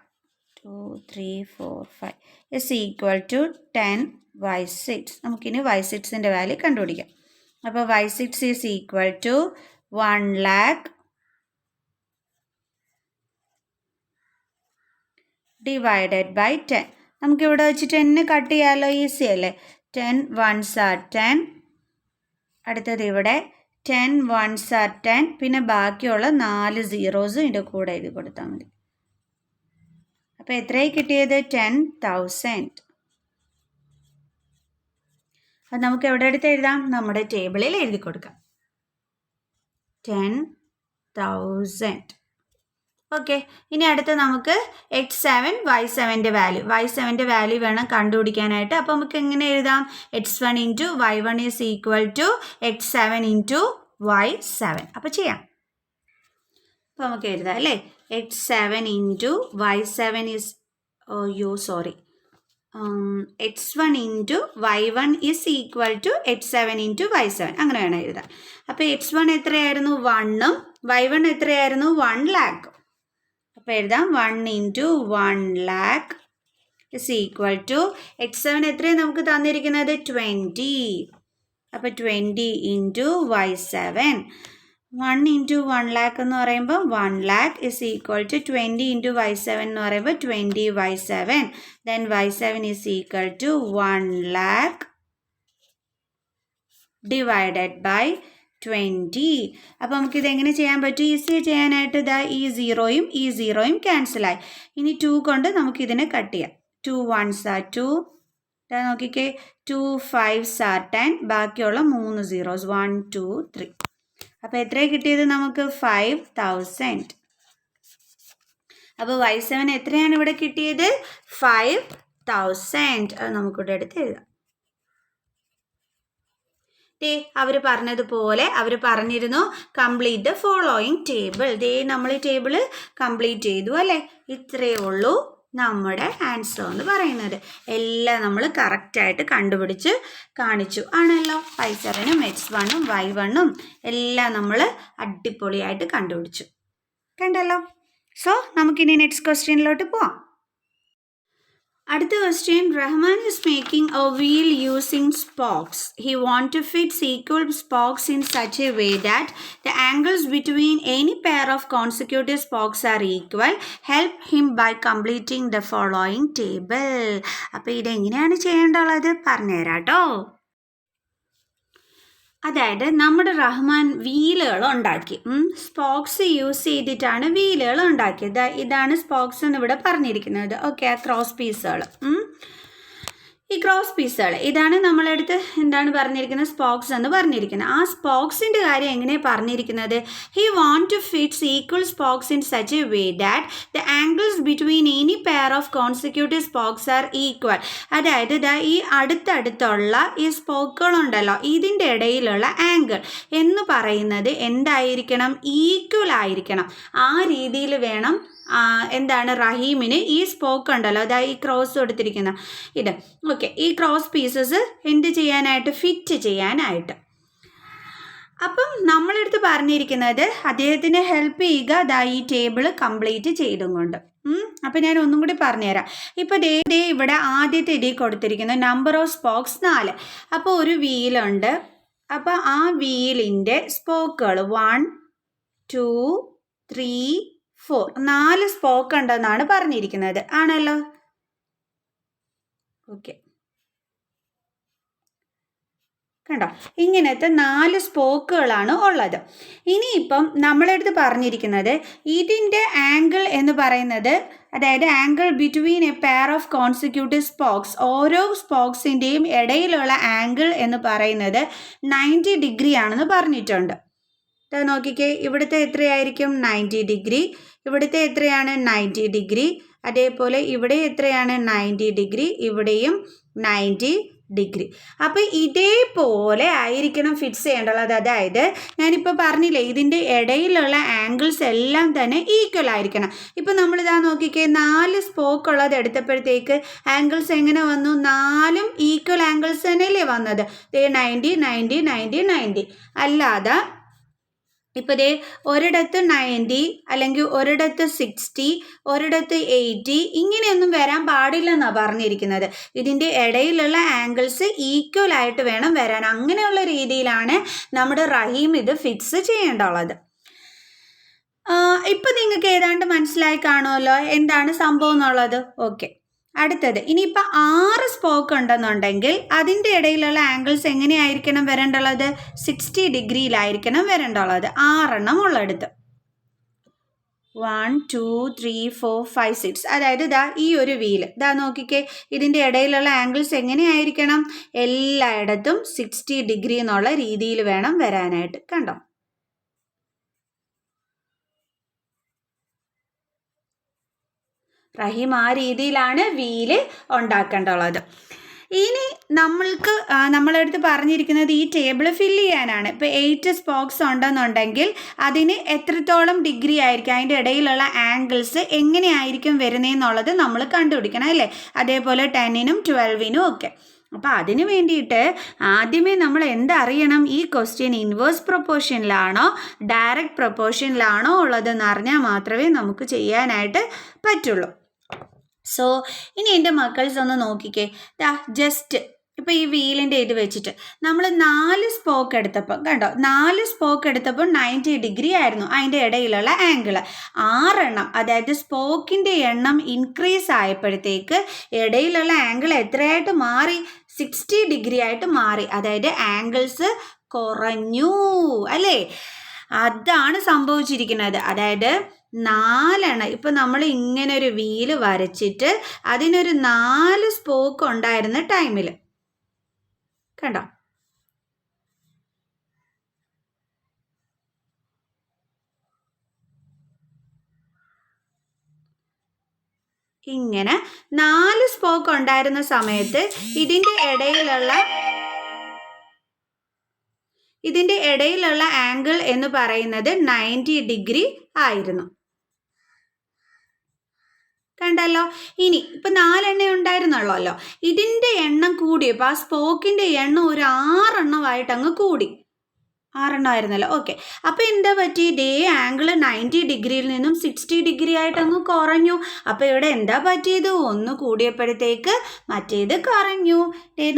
2 3 4 5 is equal to 10 y6. നമുക്കിനി y6ൻ്റെ വാല്യൂ കണ്ടുപിടിക്കാം. അപ്പോൾ y6 is equal to 1 lakh divided by 10. നമുക്കിവിടെ വെച്ചിട്ട് 10 കട്ട് ചെയ്യാമല്ലോ, ഈസി അല്ലേ? 10 ones are 10. അടുത്തത് ഇവിടെ 10 ones are 10. പിന്നെ ബാക്കിയുള്ള 4 സീറോസും ഇതിൻ്റെ കൂടെ എഴുതി കൊടുത്താൽ മതി. അപ്പോൾ എത്രയായി കിട്ടിയത്? 10,000. അത് നമുക്ക് എവിടെ എടുത്ത് എഴുതാം? നമ്മുടെ ടേബിളിൽ എഴുതി കൊടുക്കാം. 10,000. ഓക്കെ. ഇനി അടുത്ത് നമുക്ക് x7 y7ൻ്റെ വാല്യൂ. y7ൻ്റെ വാല്യൂ വേണം കണ്ടുപിടിക്കാനായിട്ട്. അപ്പോൾ നമുക്ക് എങ്ങനെ എഴുതാം? x1 into y1 is equal to x7 into y7. അപ്പോൾ ചെയ്യാം. അപ്പോൾ നമുക്ക് എഴുതാം അല്ലേ? x7 into y7 is x1 into y1 is equal to x7 into y7 അങ്ങനെ വേണം എഴുതാൻ. അപ്പോൾ x1 എത്രയായിരുന്നു 1ഉം y1 എത്രയായിരുന്നു 1 lakh. അപ്പോൾ എഴുതാം 1 into 1 lakh is equal to x7 എത്രയാണ് നമുക്ക് തന്നിരിക്കുന്നത് 20. അപ്പോൾ 20 ഇൻറ്റു y7 1 ഇൻറ്റു 1 lakh എന്ന് പറയുമ്പോൾ 1 lakh is equal to 20 into y7 എന്ന് പറയുമ്പോൾ 20 y7 then y7 is equal to 1 lakh divided by 20. അപ്പോൾ നമുക്കിത് എങ്ങനെ ചെയ്യാൻ പറ്റും? ഈസി ചെയ്യാനായിട്ട് ഇതാ ഈ സീറോയും ക്യാൻസലായി. ഇനി 2 കൊണ്ട് നമുക്കിതിനെ കട്ട് ചെയ്യാം. 2 1s are 2. നോക്കിക്കേ 2 5s are 10. ബാക്കിയുള്ള 3 zeros 1 2 3. അപ്പോൾ എത്രയാണ് കിട്ടിയത് നമുക്ക് 5000. അപ്പോൾ y7 എത്രയാണ് ഇവിടെ കിട്ടിയത് 5000. അത് നമുക്കിവിടെ എടുത്ത് എഴുതാം. അവർ പറഞ്ഞതുപോലെ അവർ പറഞ്ഞിരുന്നു കംപ്ലീറ്റ് ദ ഫോളോയിങ് ടേബിൾ. നമ്മൾ ഈ ടേബിൾ കംപ്ലീറ്റ് ചെയ്തു അല്ലേ? ഇത്രയേ ഉള്ളൂ നമ്മുടെ ആൻസർ എന്ന് പറയുന്നത്. എല്ലാം നമ്മൾ കറക്റ്റായിട്ട് കണ്ടുപിടിച്ച് കാണിച്ചു ആണല്ലോ. y7ഉം x1ഉം y1ഉം എല്ലാം നമ്മൾ അടിപൊളിയായിട്ട് കണ്ടുപിടിച്ചു കണ്ടല്ലോ. സോ നമുക്കിനി നെക്സ്റ്റ് ക്വസ്റ്റ്യനിലോട്ട് പോവാം. അടുത്ത question, Rahman is making a wheel using spokes. He wants to fit equal spokes in such a way that the angles between any pair of consecutive spokes are equal. Help him by completing the following table. അപ്പോൾ ഇതെങ്ങനെയാണ് ചെയ്യേണ്ടത് പറഞ്ഞുതരാം കേട്ടോ. അതായത് നമ്മുടെ റഹ്മാൻ വീലുകൾ ഉണ്ടാക്കി. സ്പോക്സ് യൂസ് ചെയ്തിട്ടാണ് വീലുകൾ ഉണ്ടാക്കിയത്. ഇതാണ് സ്പോക്സ് എന്ന് ഇവിടെ പറഞ്ഞിരിക്കുന്നത്. ഓക്കെ, ആ ക്രോസ് പീസുകൾ. ഈ ക്രോസ് പീസുകൾ ഇതാണ് നമ്മളെടുത്ത് എന്താണ് പറഞ്ഞിരിക്കുന്നത് സ്പോക്സ് എന്ന് പറഞ്ഞിരിക്കുന്നത്. ആ സ്പോക്സിൻ്റെ കാര്യം എങ്ങനെയാണ് പറഞ്ഞിരിക്കുന്നത്? He want to fits equal spokes in such a way that the angles between any pair of consecutive spokes are equal. അതായത് ഈ അടുത്തടുത്തുള്ള ഈ സ്പോക്കുകളുണ്ടല്ലോ ഇതിൻ്റെ ഇടയിലുള്ള ആംഗിൾ എന്ന് പറയുന്നത് എന്തായിരിക്കണം? ഈക്വൽ ആയിരിക്കണം. ആ രീതിയിൽ വേണം എന്താണ് റഹീമിന് ഈ സ്പോക്ക് ഉണ്ടല്ലോ അതായത് ഈ ക്രോസ് കൊടുത്തിരിക്കുന്ന ഇത്. ഓക്കെ, ഈ ക്രോസ് പീസസ് എന്ത് ചെയ്യാനായിട്ട്? ഫിറ്റ് ചെയ്യാനായിട്ട്. അപ്പം നമ്മളെടുത്ത് പറഞ്ഞിരിക്കുന്നത് അദ്ദേഹത്തിന് ഹെൽപ്പ് ചെയ്യുക ഈ ടേബിൾ കംപ്ലീറ്റ് ചെയ്തും കൊണ്ട്. അപ്പം ഞാൻ ഒന്നും കൂടി പറഞ്ഞുതരാം. ഇപ്പോൾ ഇവിടെ ആദ്യത്തെ ഇതിൽ കൊടുത്തിരിക്കുന്ന നമ്പർ ഓഫ് സ്പോക്സ് 4. അപ്പോൾ ഒരു വീലുണ്ട്. അപ്പോൾ ആ വീലിൻ്റെ സ്പോക്കുകൾ 1 2 3 4 4 സ്പോക്ക് ഉണ്ടെന്നാണ് പറഞ്ഞിരിക്കുന്നത് ആണല്ലോ. ഓക്കെ, കണ്ടോ? ഇങ്ങനത്തെ 4 സ്പോക്കുകളാണ് ഉള്ളത്. ഇനിയിപ്പം നമ്മളെടുത്ത് പറഞ്ഞിരിക്കുന്നത് ഇതിൻ്റെ ആംഗിൾ എന്ന് പറയുന്നത് അതായത് angle between a pair of consecutive spokes, ഓരോ സ്പോക്സിൻ്റെയും ഇടയിലുള്ള ആംഗിൾ എന്ന് പറയുന്നത് 90 ഡിഗ്രി ആണെന്ന് പറഞ്ഞിട്ടുണ്ട്. നോക്കിക്കേ, ഇവിടുത്തെ എത്രയായിരിക്കും? 90 ഡിഗ്രി. ഇവിടുത്തെ എത്രയാണ്? 90 ഡിഗ്രി. അതേപോലെ ഇവിടെ എത്രയാണ്? 90 ഡിഗ്രി. ഇവിടെയും 90 ഡിഗ്രി. അപ്പോൾ ഇതേപോലെ ആയിരിക്കണം ഫിക്സ് ചെയ്യേണ്ടത്. അതായത് ഞാനിപ്പോൾ പറഞ്ഞില്ലേ ഇതിൻ്റെ ഇടയിലുള്ള ആംഗിൾസ് എല്ലാം തന്നെ ഈക്വൽ ആയിരിക്കണം. ഇപ്പോൾ നമ്മളിതാ നോക്കിക്കേ 4 സ്പോക്ക് ഉള്ളത് എടുത്തപ്പോഴത്തേക്ക് ആംഗിൾസ് എങ്ങനെ വന്നു? 4ഉം ഈക്വൽ ആംഗിൾസ് തന്നെയല്ലേ വന്നത്? 90 90 90 90. അല്ലാതെ ഇപ്പോൾ ഒരിടത്ത് 90 അല്ലെങ്കിൽ ഒരിടത്ത് 60 ഒരിടത്ത് 80 ഇങ്ങനെയൊന്നും വരാൻ പാടില്ലെന്നാണ് പറഞ്ഞിരിക്കുന്നത്. ഇതിൻ്റെ ഇടയിലുള്ള ആംഗിൾസ് ഈക്വൽ ആയിട്ട് വേണം വരാൻ. അങ്ങനെയുള്ള രീതിയിലാണ് നമ്മുടെ റഹീം ഇത് ഫിക്സ് ചെയ്യേണ്ടുള്ളത്. ഇപ്പം നിങ്ങൾക്ക് ഏതാണ്ട് മനസ്സിലായി കാണുമല്ലോ എന്താണ് സംഭവം എന്നുള്ളത്. ഓക്കെ, അടുത്തത് ഇനിയിപ്പോൾ 6 സ്പോക്ക് ഉണ്ടെന്നുണ്ടെങ്കിൽ അതിൻ്റെ ഇടയിലുള്ള ആംഗിൾസ് എങ്ങനെയായിരിക്കണം വരേണ്ടുള്ളത്? 60 ഡിഗ്രിയിലായിരിക്കണം വരേണ്ടുള്ളത്. 6 എണ്ണം ഉള്ളെടുത്ത് 1 2 3 4 5 6. അതായത് ഈ ഒരു വീല് നോക്കിക്കേ, ഇതിൻ്റെ ഇടയിലുള്ള ആംഗിൾസ് എങ്ങനെയായിരിക്കണം? എല്ലായിടത്തും 60 ഡിഗ്രി എന്നുള്ള രീതിയിൽ വേണം വരാനായിട്ട്. കണ്ടോ? റഹീം ആ രീതിയിലാണ് വീല് ഉണ്ടാക്കേണ്ടുള്ളത്. ഇനി നമ്മൾക്ക് നമ്മളടുത്ത് പറഞ്ഞിരിക്കുന്നത് ഈ ടേബിൾ ഫില്ല് ചെയ്യാനാണ്. ഇപ്പോൾ 8 സ്പോക്സ് ഉണ്ടെന്നുണ്ടെങ്കിൽ അതിന് എത്രത്തോളം ഡിഗ്രി ആയിരിക്കും, അതിൻ്റെ ഇടയിലുള്ള ആംഗിൾസ് എങ്ങനെയായിരിക്കും വരുന്നതെന്നുള്ളത് നമ്മൾ കണ്ടുപിടിക്കണം അല്ലേ. അതേപോലെ 10നും 12നും ഒക്കെ. അപ്പോൾ അതിന് വേണ്ടിയിട്ട് ആദ്യമേ നമ്മൾ എന്തറിയണം, ഈ ക്വസ്റ്റ്യൻ ഇൻവേഴ്സ് പ്രൊപ്പോർഷനിലാണോ ഡയറക്റ്റ് പ്രൊപ്പോർഷനിലാണോ ഉള്ളതെന്ന് അറിഞ്ഞാൽ മാത്രമേ നമുക്ക് ചെയ്യാനായിട്ട് പറ്റുള്ളൂ. സോ ഇനി എൻ്റെ മക്കൾസ് ഒന്ന് നോക്കിക്കേ. ജസ്റ്റ് ഇപ്പോൾ ഈ വീലിൻ്റെ ഇത് വെച്ചിട്ട് നമ്മൾ 4 സ്പോക്ക് എടുത്തപ്പോൾ കണ്ടോ, 4 സ്പോക്ക് എടുത്തപ്പോൾ 90 ഡിഗ്രി ആയിരുന്നു അതിൻ്റെ ഇടയിലുള്ള ആംഗിൾ. 6 എണ്ണം, അതായത് സ്പോക്കിൻ്റെ എണ്ണം ഇൻക്രീസ് ആയപ്പോഴത്തേക്ക് ഇടയിലുള്ള ആംഗിൾ എത്രയായിട്ട് മാറി? 60 ഡിഗ്രി ആയിട്ട് മാറി. അതായത് ആംഗിൾസ് കുറഞ്ഞു അല്ലേ. അതാണ് സംഭവിച്ചിരിക്കുന്നത്. അതായത് 4 എണ്ണം, ഇപ്പം നമ്മൾ ഇങ്ങനെ ഒരു വീല് വരച്ചിട്ട് അതിനൊരു 4 സ്പോക്ക് ഉണ്ടായിരുന്ന ടൈമിൽ കണ്ടോ, ഇങ്ങനെ 4 സ്പോക്ക് ഉണ്ടായിരുന്ന സമയത്ത് ഇതിൻ്റെ ഇടയിലുള്ള ആംഗിൾ എന്ന് പറയുന്നത് 90 ഡിഗ്രി ആയിരുന്നു. കണ്ടല്ലോ. ഇനി ഇപ്പം 4 എണ്ണ ഉണ്ടായിരുന്നുള്ളല്ലോ, ഇതിൻ്റെ എണ്ണം കൂടിയപ്പോൾ ആ സ്പോക്കിൻ്റെ എണ്ണം ഒരു 6 എണ്ണമായിട്ട് അങ്ങ് കൂടി. 6 എണ്ണമായിരുന്നല്ലോ. ഓക്കെ, അപ്പോൾ എന്താ പറ്റി? ഇതേ ആംഗിൾ 90 ഡിഗ്രിയിൽ നിന്നും 60 ഡിഗ്രി ആയിട്ട് അങ്ങ് കുറഞ്ഞു. അപ്പോൾ ഇവിടെ എന്താ പറ്റിയത്? ഒന്ന് കൂടിയപ്പോഴത്തേക്ക് മറ്റേത് കുറഞ്ഞു.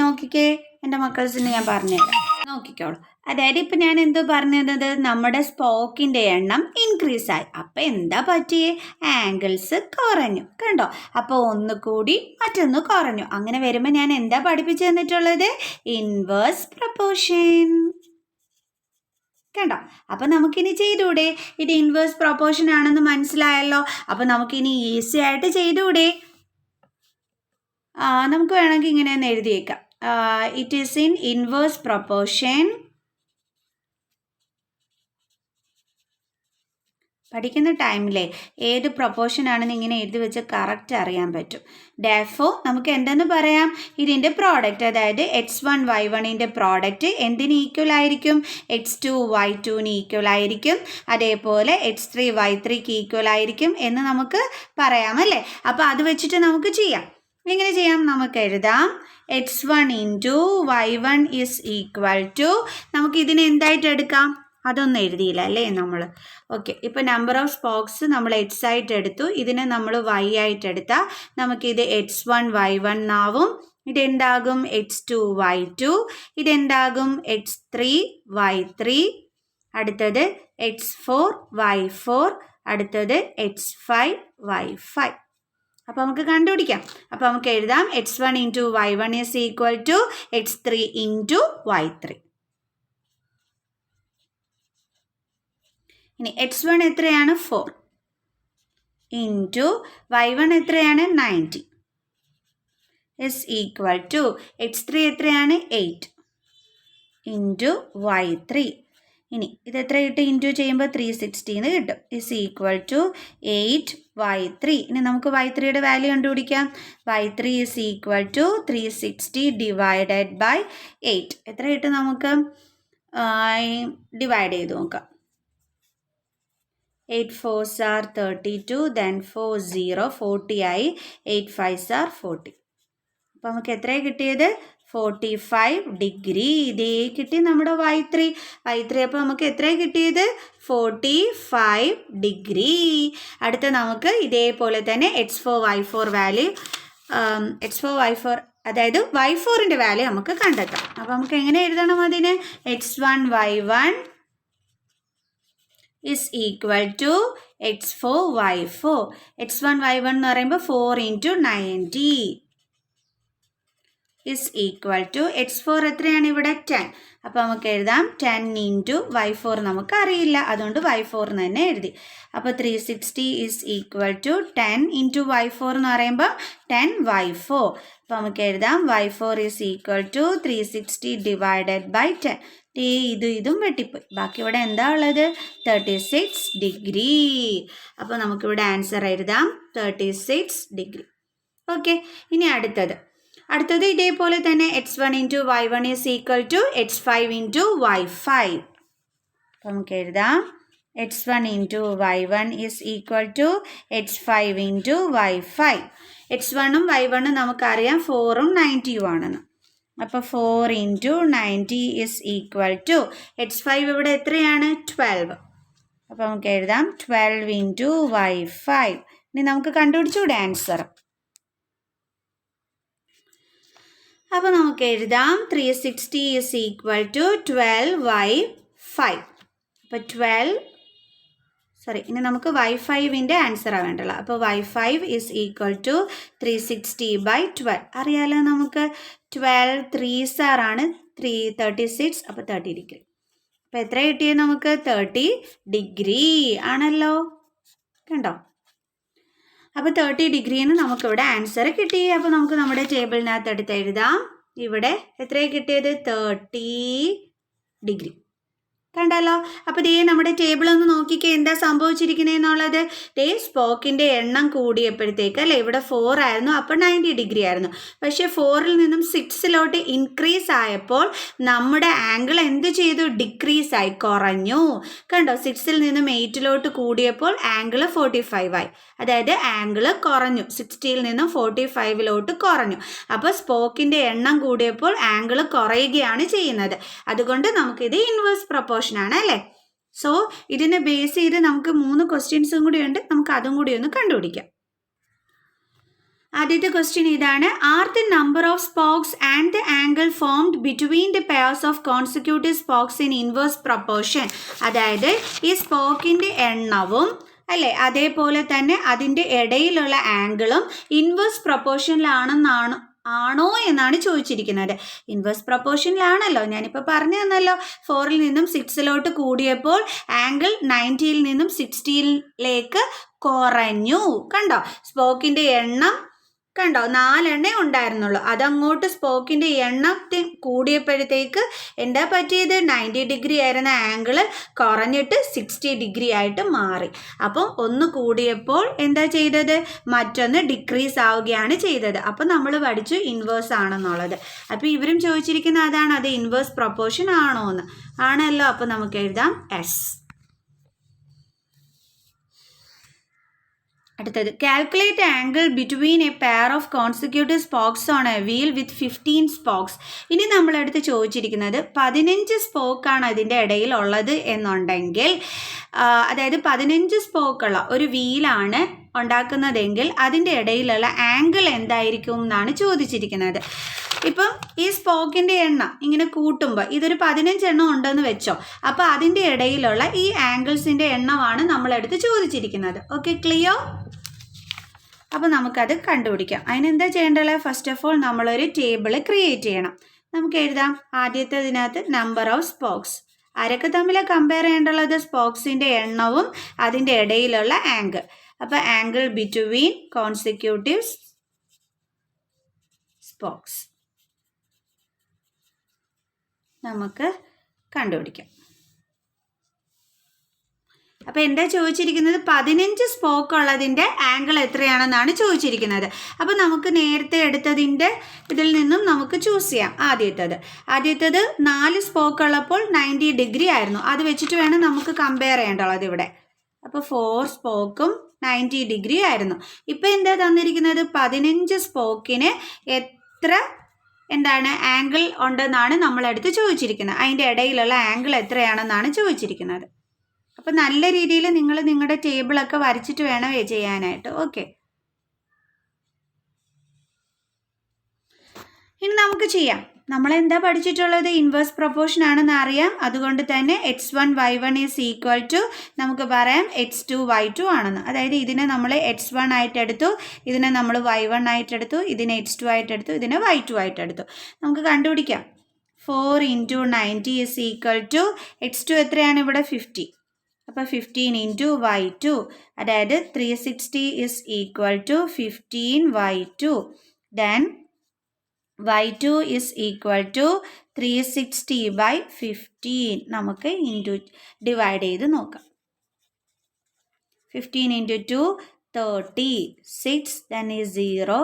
നോക്കിക്കേ, എൻ്റെ മക്കൾസിന് ഞാൻ പറഞ്ഞുതരാം, നോക്കിക്കോളൂ. അതായത് ഇപ്പം ഞാൻ എന്തോ പറഞ്ഞത്, നമ്മുടെ സ്പോക്കിൻ്റെ എണ്ണം ഇൻക്രീസ് ആയി. അപ്പം എന്താ പറ്റിയേ? ആംഗിൾസ് കുറഞ്ഞു. കണ്ടോ, അപ്പോൾ ഒന്ന് കൂടി മറ്റൊന്ന് കുറഞ്ഞു. അങ്ങനെ വരുമ്പോൾ ഞാൻ എന്താ പഠിപ്പിച്ചു തന്നിട്ടുള്ളത്? Inverse proportion. കണ്ടോ, അപ്പം നമുക്കിനി ചെയ്തൂടെ? ഇത് ഇൻവേഴ്സ് പ്രൊപ്പോർഷൻ ആണെന്ന് മനസ്സിലായല്ലോ. അപ്പം നമുക്കിനി ഈസി ആയിട്ട് ചെയ്തൂടെ? നമുക്ക് വേണമെങ്കിൽ ഇങ്ങനെ ഒന്ന് എഴുതിയേക്കാം. It is in inverse proportion. പഠിക്കുന്ന ടൈമിലെ ഏത് പ്രൊപ്പോർഷൻ ആണെന്ന് ഇങ്ങനെ എഴുതി വെച്ച് കറക്റ്റ് അറിയാൻ പറ്റും. ഡെഫോ നമുക്ക് എന്തെന്ന് പറയാം? ഇതിൻ്റെ പ്രോഡക്റ്റ്, അതായത് x1y1ൻ്റെ പ്രോഡക്റ്റ് എന്തിന് ഈക്വൽ ആയിരിക്കും? x2y2ന് ഈക്വൽ ആയിരിക്കും. അതേപോലെ x3y3ക്ക് ഈക്വൽ ആയിരിക്കും എന്ന് നമുക്ക് പറയാമല്ലേ. അപ്പോൾ അത് വെച്ചിട്ട് നമുക്ക് ചെയ്യാം. എങ്ങനെ ചെയ്യാം? നമുക്ക് എഴുതാം x1 into y1 is equal to, നമുക്ക് ഇതിനെ എന്തായിട്ട് എടുക്കാം? അതൊന്നും എഴുതിയില്ല അല്ലേ നമ്മൾ. ഓക്കെ, ഇപ്പോൾ നമ്പർ ഓഫ് സ്പോക്സ് നമ്മൾ x ആയിട്ട് എടുത്തു, ഇതിനെ നമ്മൾ y ആയിട്ട് എടുത്താൽ നമുക്കിത് x1y1 ആവും. ഇതെന്താകും? x2y2. ഇതെന്താകും? x3y3. അടുത്തത് x4y4. അടുത്തത് x5y5. അപ്പോൾ നമുക്ക് കണ്ടുപിടിക്കാം. അപ്പോൾ നമുക്ക് എഴുതാം x1 into y1 is equal to x3 into y3. ഇനി x1 എത്രയാണ്? 4 ഇൻറ്റു y1 എത്രയാണ്? 90 ഇസ് ഈക്വൽ ടു x3 എത്രയാണ്? 8 ഇൻറ്റു y3. ഇനി ഇത് എത്ര കിട്ടും? ഇൻറ്റു ചെയ്യുമ്പോൾ 360 എന്ന് കിട്ടും. Is equal to 8y3. ഇനി നമുക്ക് y3യുടെ വാല്യൂ കണ്ടുപിടിക്കാം. y3 is equal to 360 divided by 8. എത്ര കിട്ടും നമുക്ക്? ഡിവൈഡ് ചെയ്ത് നോക്കാം. 8 4s are 32, then 4 0 40 ആയി. 8 5s are 40. അപ്പോൾ നമുക്ക് എത്രയാണ് കിട്ടിയത്? 45 ഡിഗ്രി. ഇതേ കിട്ടി നമ്മുടെ y3. അപ്പോൾ നമുക്ക് എത്രയാണ് കിട്ടിയത്? 45 ഡിഗ്രി. അടുത്ത നമുക്ക് ഇതേപോലെ തന്നെ x4y4 വാല്യൂ, x4y4 അതായത് y4ൻ്റെ വാല്യൂ നമുക്ക് കണ്ടെത്താം. അപ്പോൾ നമുക്ക് എങ്ങനെ എഴുതണം അതിന്? x1y1 is equal to x4y4. x1y1 എന്ന് പറയുമ്പോൾ 4 into 90 is equal to x4 എത്രയാണ് ഇവിടെ? 10. അപ്പോൾ നമുക്ക് എഴുതാം 10 ഇൻറ്റു y4 നമുക്ക് അറിയില്ല, അതുകൊണ്ട് y4 തന്നെ എഴുതി. അപ്പോൾ 360 is equal to 10 into y4 എന്ന് പറയുമ്പോൾ 10y4. അപ്പോൾ നമുക്ക് എഴുതാം y4 is equal to 360 divided by 10. ഇതും വെട്ടിപ്പോയി. ബാക്കി ഇവിടെ എന്താ ഉള്ളത്? 36 ഡിഗ്രി. അപ്പോൾ നമുക്കിവിടെ ആൻസർ എഴുതാം 36 ഡിഗ്രി. ഓക്കെ, ഇനി അടുത്തത് അടുത്തത് ഇതേപോലെ തന്നെ x1 into y1 is equal to x5 into y5. അപ്പം നമുക്ക് എഴുതാം x1 into y1 is equal to x5 into y5. x1ഉം y1ഉം നമുക്കറിയാം 4ഉം 90ഉം ആണെന്ന്. അപ്പോൾ 4 into 90 is equal to x5 ഇവിടെ എത്രയാണ് 12. അപ്പോൾ നമുക്ക് എഴുതാം 12 ഇൻറ്റു y5. ഇനി നമുക്ക് കണ്ടുപിടിച്ചൂടെ ആൻസർ. അപ്പോൾ നമുക്ക് എഴുതാം 360 ഈസ് ഈക്വൽ ടു 12y5. അപ്പോൾ ഇനി നമുക്ക് y5ൻ്റെ ആൻസറാണ് വേണ്ടല്ലോ. അപ്പോൾ y5 ഈസ് ഈക്വൽ ടു 360/12. അറിയാലോ നമുക്ക് 12 3s ആണ് 36. അപ്പോൾ 30 ഡിഗ്രി. അപ്പോൾ എത്ര കിട്ടിയത് നമുക്ക് 30 ഡിഗ്രി ആണല്ലോ. കണ്ടോ? അപ്പോൾ 30 ഡിഗ്രിന്ന് നമുക്കിവിടെ ആൻസർ കിട്ടി. അപ്പോൾ നമുക്ക് നമ്മുടെ ടേബിളിനകത്ത് എടുത്ത് എഴുതാം. ഇവിടെ എത്രയാണ് കിട്ടിയത് 30 ഡിഗ്രി. കണ്ടല്ലോ. അപ്പോൾ ദേ നമ്മുടെ ടേബിൾ ഒന്ന് നോക്കിക്കേ എന്താ സംഭവിച്ചിരിക്കുന്നതെന്നുള്ളത്. ദേ സ്പോക്കിൻ്റെ എണ്ണം കൂടിയപ്പോഴത്തേക്ക് അല്ലേ, ഇവിടെ 4 ആയിരുന്നു, അപ്പോൾ 90 ഡിഗ്രി ആയിരുന്നു. പക്ഷേ 4ൽ നിന്നും 6ലോട്ട് ഇൻക്രീസ് ആയപ്പോൾ നമ്മുടെ ആംഗിൾ എന്ത് ചെയ്തു? ഡിക്രീസ് ആയി, കുറഞ്ഞു. കണ്ടോ? 6ൽ നിന്നും 8ലോട്ട് കൂടിയപ്പോൾ ആംഗിൾ 45 ആയി. അതായത് ആംഗിൾ കുറഞ്ഞു, 60ൽ നിന്നും 45ലോട്ട് കുറഞ്ഞു. അപ്പോൾ സ്പോക്കിൻ്റെ എണ്ണം കൂടിയപ്പോൾ ആംഗിൾ കുറയുകയാണ് ചെയ്യുന്നത്. അതുകൊണ്ട് നമുക്കിത് ഇൻവേഴ്സ് പ്രൊപ്പോർഷൻ ആണ് അല്ലേ. സോ ഇതിനെ ബേസ് ചെയ്ത് നമുക്ക് 3 ക്വസ്റ്റ്യൻസും കൂടി ഉണ്ട്. നമുക്ക് അതും കൂടി ഒന്ന് കണ്ടുപിടിക്കാം. ആദ്യത്തെ ക്വസ്റ്റ്യൻ ഇതാണ്. Are the number of spokes and the angle formed between the pairs of consecutive spokes in inverse proportion. അതായത് ഈ സ്പോക്കിൻ്റെ എണ്ണവും അല്ലേ അതേപോലെ തന്നെ അതിൻ്റെ ഇടയിലുള്ള ആംഗിളും ഇൻവേഴ്സ് പ്രൊപ്പോർഷനിലാണോ എന്നാണ് ചോദിച്ചിരിക്കുന്നത്. ഇൻവേഴ്സ് പ്രൊപ്പോർഷനിലാണല്ലോ. ഞാനിപ്പോൾ പറഞ്ഞു തന്നല്ലോ. 4ൽ നിന്നും 6ലോട്ട് കൂടിയപ്പോൾ ആംഗിൾ 90ൽ നിന്നും 60ലേക്ക് കുറഞ്ഞു. കണ്ടോ? സ്പോക്കിൻ്റെ എണ്ണം കണ്ടോ 4 എണ്ണേ ഉണ്ടായിരുന്നുള്ളൂ. അതങ്ങോട്ട് സ്പോക്കിൻ്റെ എണ്ണം കൂടിയപ്പോഴത്തേക്ക് എന്താ പറ്റിയത്? 90 ഡിഗ്രി ആയിരുന്ന ആംഗിൾ കുറഞ്ഞിട്ട് 60 ഡിഗ്രി ആയിട്ട് മാറി. അപ്പം ഒന്ന് കൂടിയപ്പോൾ എന്താ ചെയ്തത്? മറ്റൊന്ന് ഡിക്രീസ് ആവുകയാണ് ചെയ്തത്. അപ്പം നമ്മൾ പഠിച്ചു ഇൻവേഴ്സ് ആണെന്നുള്ളത്. അപ്പോൾ ഇവരും ചോദിച്ചിരിക്കുന്ന അതാണ്, അത് ഇൻവേഴ്സ് പ്രൊപ്പോർഷൻ ആണോ എന്ന്. ആണല്ലോ. അപ്പോൾ നമുക്ക് എഴുതാം എസ്. അടുത്തത് calculate angle between a pair of consecutive spokes on A wheel with 15 spokes. ഇനി നമ്മളടുത്ത് ചോദിച്ചിരിക്കുന്നത് 15 സ്പോക്കാണ് അതിൻ്റെ ഇടയിൽ ഉള്ളത് എന്നുണ്ടെങ്കിൽ, അതായത് 15 സ്പോക്കുള്ള ഒരു വീലാണ് ഉണ്ടാക്കുന്നതെങ്കിൽ അതിൻ്റെ ഇടയിലുള്ള ആംഗിൾ എന്തായിരിക്കും എന്നാണ് ചോദിച്ചിരിക്കുന്നത്. ഇപ്പം ഈ സ്പോക്കിൻ്റെ എണ്ണം ഇങ്ങനെ കൂട്ടുമ്പോൾ ഇതൊരു 15 എണ്ണം ഉണ്ടെന്ന് വെച്ചോ. അപ്പോൾ അതിൻ്റെ ഇടയിലുള്ള ഈ ആംഗിൾസിൻ്റെ എണ്ണമാണ് നമ്മളെടുത്ത് ചോദിച്ചിരിക്കുന്നത്. Okay, clear? അപ്പോൾ നമുക്കത് കണ്ടുപിടിക്കാം. അതിനെന്താ ചെയ്യേണ്ടത്? ഫസ്റ്റ് ഓഫ് ഓൾ നമ്മളൊരു ടേബിൾ ക്രിയേറ്റ് ചെയ്യണം. നമുക്ക് എഴുതാം. ആദ്യത്തേതിനകത്ത് നമ്പർ ഓഫ് സ്പോക്സ്. ആരൊക്കെ തമ്മിലാണ് കമ്പയർ ചെയ്യേണ്ടുള്ളത്? സ്പോക്സിൻ്റെ എണ്ണവും അതിൻ്റെ ഇടയിലുള്ള ആംഗിൾ. അപ്പോൾ ആംഗിൾ ബിറ്റ്വീൻ കോൺസിക്യൂട്ടീവ് സ്പോക്സ് നമുക്ക് കണ്ടുപിടിക്കാം. അപ്പോൾ എന്താ ചോദിച്ചിരിക്കുന്നത്? 15 സ്പോക്ക് ഉള്ളതിൻ്റെ ആംഗിൾ എത്രയാണെന്നാണ് ചോദിച്ചിരിക്കുന്നത്. അപ്പോൾ നമുക്ക് നേരത്തെ എടുത്തതിൻ്റെ ഇതിൽ നിന്നും നമുക്ക് ചൂസ് ചെയ്യാം. ആദ്യത്തേത് 4 സ്പോക്ക് ഉള്ളപ്പോൾ 90 ഡിഗ്രി ആയിരുന്നു. അത് വെച്ചിട്ട് വേണം നമുക്ക് കമ്പയർ ചെയ്യേണ്ടുള്ളത് ഇവിടെ. അപ്പോൾ 4 സ്പോക്കും 90 ഡിഗ്രി ആയിരുന്നു. ഇപ്പോൾ എന്താ തന്നിരിക്കുന്നത്? 15 സ്പോക്കിന് എത്ര ആംഗിൾ ഉണ്ടെന്നാണ് നമ്മളടുത്ത് ചോദിച്ചിരിക്കുന്നത്. അതിൻ്റെ ഇടയിലുള്ള ആംഗിൾ എത്രയാണെന്നാണ് ചോദിച്ചിരിക്കുന്നത്. അപ്പോൾ നല്ല രീതിയിൽ നിങ്ങൾ നിങ്ങളുടെ ടേബിളൊക്കെ വരച്ചിട്ട് വേണം ചെയ്യാനായിട്ട്. ഓക്കെ, ഇനി നമുക്ക് ചെയ്യാം. നമ്മളെന്താ പഠിച്ചിട്ടുള്ളത്? ഇൻവേഴ്സ് പ്രൊപ്പോർഷൻ ആണെന്ന് അറിയാം. അതുകൊണ്ട് തന്നെ x1 y1 is equal to നമുക്ക് പറയാം x2 y2 ആണെന്ന്. അതായത് ഇതിനെ നമ്മൾ x1 ആയിട്ട് എടുത്തു, ഇതിനെ നമ്മൾ y1 ആയിട്ട് എടുത്തു, ഇതിനെ x2 ആയിട്ട് എടുത്തു, ഇതിനെ y2 ആയിട്ട് എടുത്തു. നമുക്ക് കണ്ടുപിടിക്കാം. 4 into 90 is equal to x2 എത്രയാണ് ഇവിടെ? 50. അപ്പോൾ 15 ഇൻറ്റു y2, അതായത് 360 is equal to 15y2. Then y2 is equal to 360/15. നമുക്ക് ഡിവൈഡ് ചെയ്ത് നോക്കാം. 15 into 2 36, then is 0.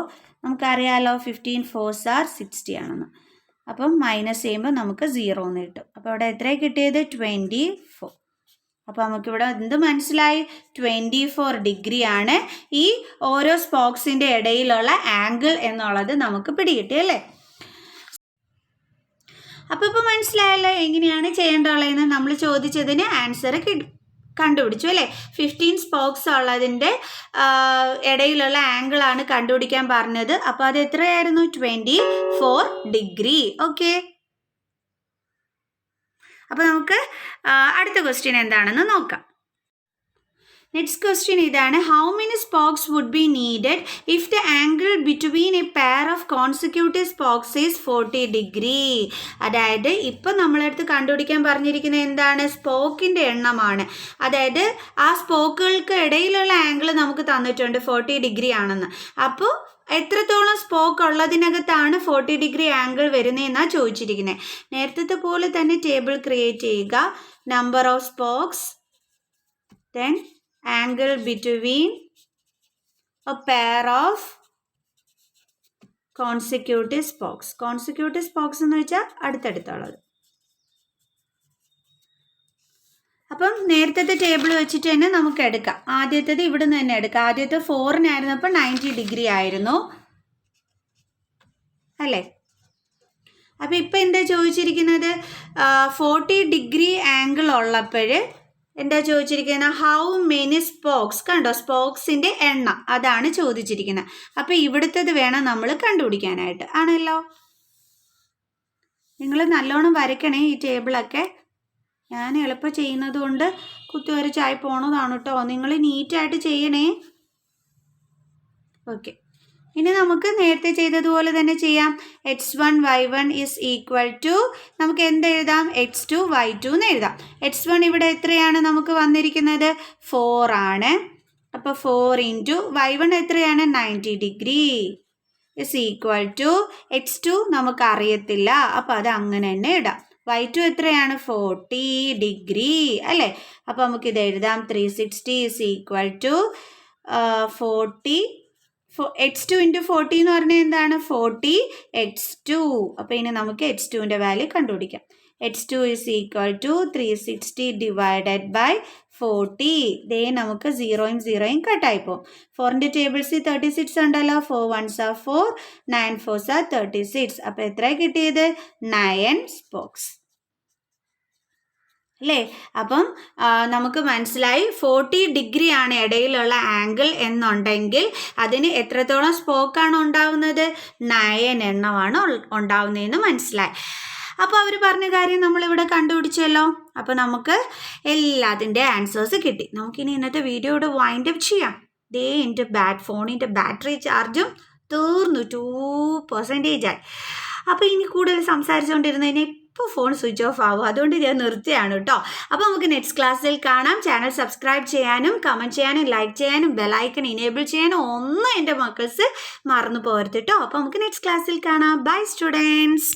നമുക്കറിയാലോ 15 4s are 60 ആണെന്ന്. അപ്പം മൈനസ് ചെയ്യുമ്പോൾ നമുക്ക് 0 എന്ന് കിട്ടും. അപ്പോൾ ഇവിടെ എത്രയാണ് കിട്ടിയത്? 24. അപ്പോൾ നമുക്കിവിടെ എന്ത് മനസ്സിലായി? 24 ഡിഗ്രി ആണ് ഈ ഓരോ സ്പോക്സിൻ്റെ ഇടയിലുള്ള ആംഗിൾ എന്നുള്ളത് നമുക്ക് പിടികിട്ടി അല്ലേ? അപ്പോൾ ഇപ്പോൾ മനസ്സിലായല്ലോ എങ്ങനെയാണ് ചെയ്യേണ്ടതെന്ന്. നമ്മൾ ചോദിച്ചതിന് ആൻസർ കണ്ടുപിടിച്ചു അല്ലേ? 15 സ്പോക്സ് ഉള്ളതിൻ്റെ ഇടയിലുള്ള ആംഗിളാണ് കണ്ടുപിടിക്കാൻ പറഞ്ഞത്. അപ്പോൾ അത് എത്രയായിരുന്നു? 24 ഡിഗ്രി. ഓക്കെ, അപ്പോൾ നമുക്ക് അടുത്ത ക്വസ്റ്റ്യൻ എന്താണെന്ന് നോക്കാം. നെക്സ്റ്റ് ക്വസ്റ്റ്യൻ ഇതാണ്. How many spokes would be needed if the angle between a pair of consecutive spokes is 40 degree? അതായത് ഇപ്പം നമ്മളടുത്ത് കണ്ടുപിടിക്കാൻ പറഞ്ഞിരിക്കുന്നത് എന്താണ്? സ്പോക്കിൻ്റെ എണ്ണമാണ്. അതായത് ആ സ്പോക്കുകൾക്ക് ഇടയിലുള്ള ആംഗിൾ നമുക്ക് തന്നിട്ടുണ്ട് 40 ഡിഗ്രി ആണെന്ന്. അപ്പോൾ എത്രത്തോളം സ്പോക്ക് ഉള്ളതിനകത്താണ് 40 ഡിഗ്രി ആംഗിൾ വരുന്നതെന്നാണ് ചോദിച്ചിരിക്കുന്നത്. നേരത്തെ പോലെ തന്നെ ടേബിൾ ക്രിയേറ്റ് ചെയ്യുക. Number of spokes, then angle between a pair of consecutive spokes. Consecutive spokes എന്ന് വെച്ചാൽ അടുത്തടുത്തുള്ളത്. അപ്പം നേരത്തെ ടേബിൾ വെച്ചിട്ട് തന്നെ നമുക്ക് എടുക്കാം. ആദ്യത്തേത് ഇവിടെ നിന്ന് തന്നെ എടുക്കാം. ആദ്യത്തെ 4-നായിരുന്നപ്പോൾ 90 ഡിഗ്രി ആയിരുന്നു അല്ലേ? അപ്പം ഇപ്പം എന്താ ചോദിച്ചിരിക്കുന്നത്? 40 ഡിഗ്രി ആംഗിൾ ഉള്ളപ്പോൾ എന്താ ചോദിച്ചിരിക്കുന്നത്? How many spokes. കണ്ടോ, സ്പോക്സിൻ്റെ എണ്ണം അതാണ് ചോദിച്ചിരിക്കുന്നത്. അപ്പോൾ ഇവിടുത്തത് വേണം നമ്മൾ കണ്ടുപിടിക്കാനായിട്ട് ആണല്ലോ. നിങ്ങൾ നല്ലോണം വരയ്ക്കണേ ഈ ടേബിളൊക്കെ. ഞാൻ എളുപ്പം ചെയ്യുന്നത് കൊണ്ട് കുത്തിവരച്ചായി പോണതാണ് കേട്ടോ. നിങ്ങൾ നീറ്റായിട്ട് ചെയ്യണേ. ഓക്കെ, ഇനി നമുക്ക് നേരത്തെ ചെയ്തതുപോലെ തന്നെ ചെയ്യാം. x1 y1 is equal to നമുക്ക് എന്തെഴുതാം? x2 y2 എന്ന് എഴുതാം. x1 ഇവിടെ എത്രയാണ് നമുക്ക് വന്നിരിക്കുന്നത്? 4 ആണ്. അപ്പോൾ 4 ഇൻറ്റു y1 എത്രയാണ്? 90 degree is equal to x2 നമുക്ക് അറിയത്തില്ല, അപ്പോൾ അത് അങ്ങനെ തന്നെ ഇടാം. y2 എത്രയാണ്? 40 ഡിഗ്രി അല്ലേ? അപ്പോൾ നമുക്കിത് എഴുതാം. 360 is equal to 40. x2 into 40 എന്ന് പറഞ്ഞാൽ എന്താണ്? 40 x2. അപ്പോൾ ഇനി നമുക്ക് x2ൻ്റെ വാല്യൂ കണ്ടുപിടിക്കാം. x2 is equal to 360 divided by 40. ദേ നമുക്ക് 0യും 0യും കട്ടായി പോകും. 4ൻ്റെ ടേബിൾസിൽ 36 ഉണ്ടല്ലോ. 4 1s are 4, 9 4s are 36. അപ്പോൾ എത്ര കിട്ടിയത്? 9 സ്പോക്സ് അല്ലേ? അപ്പം നമുക്ക് മനസ്സിലായി 40 ഡിഗ്രി ആണ് ഇടയിലുള്ള ആംഗിൾ എന്നുണ്ടെങ്കിൽ അതിന് എത്രത്തോളം സ്പോക്കാണ് ഉണ്ടാവുന്നത്? 9 എണ്ണമാണ് ഉണ്ടാവുന്നതെന്ന് മനസ്സിലായി. അപ്പോൾ അവർ പറഞ്ഞ കാര്യം നമ്മളിവിടെ കണ്ടുപിടിച്ചല്ലോ. അപ്പോൾ നമുക്ക് എല്ലാത്തിൻ്റെ ആൻസേഴ്സ് കിട്ടി. നമുക്കിനി ഇന്നത്തെ വീഡിയോയുടെ വൈൻഡ് അപ്പ് ചെയ്യാം. ദേ എൻ്റെ ഫോണിൻ്റെ ബാറ്ററി ചാർജും തീർന്നു, 2% ആയി. അപ്പോൾ ഇനി കൂടുതൽ സംസാരിച്ചുകൊണ്ടിരുന്നതിന് ഇപ്പോൾ ഫോൺ സ്വിച്ച് ഓഫ് ആവും. അതുകൊണ്ട് ഞാൻ നിർത്തിയാണ് കേട്ടോ. അപ്പോൾ നമുക്ക് നെക്സ്റ്റ് ക്ലാസ്സിൽ കാണാം. ചാനൽ സബ്സ്ക്രൈബ് ചെയ്യാനും കമൻറ്റ് ചെയ്യാനും ലൈക്ക് ചെയ്യാനും ബെലൈക്കൺ ഇനേബിൾ ചെയ്യാനും ഒന്നും എൻ്റെ മക്കൾസ് മറന്നു പോകരുത് കേട്ടോ. അപ്പോൾ നമുക്ക് നെക്സ്റ്റ് ക്ലാസ്സിൽ കാണാം. Bye students.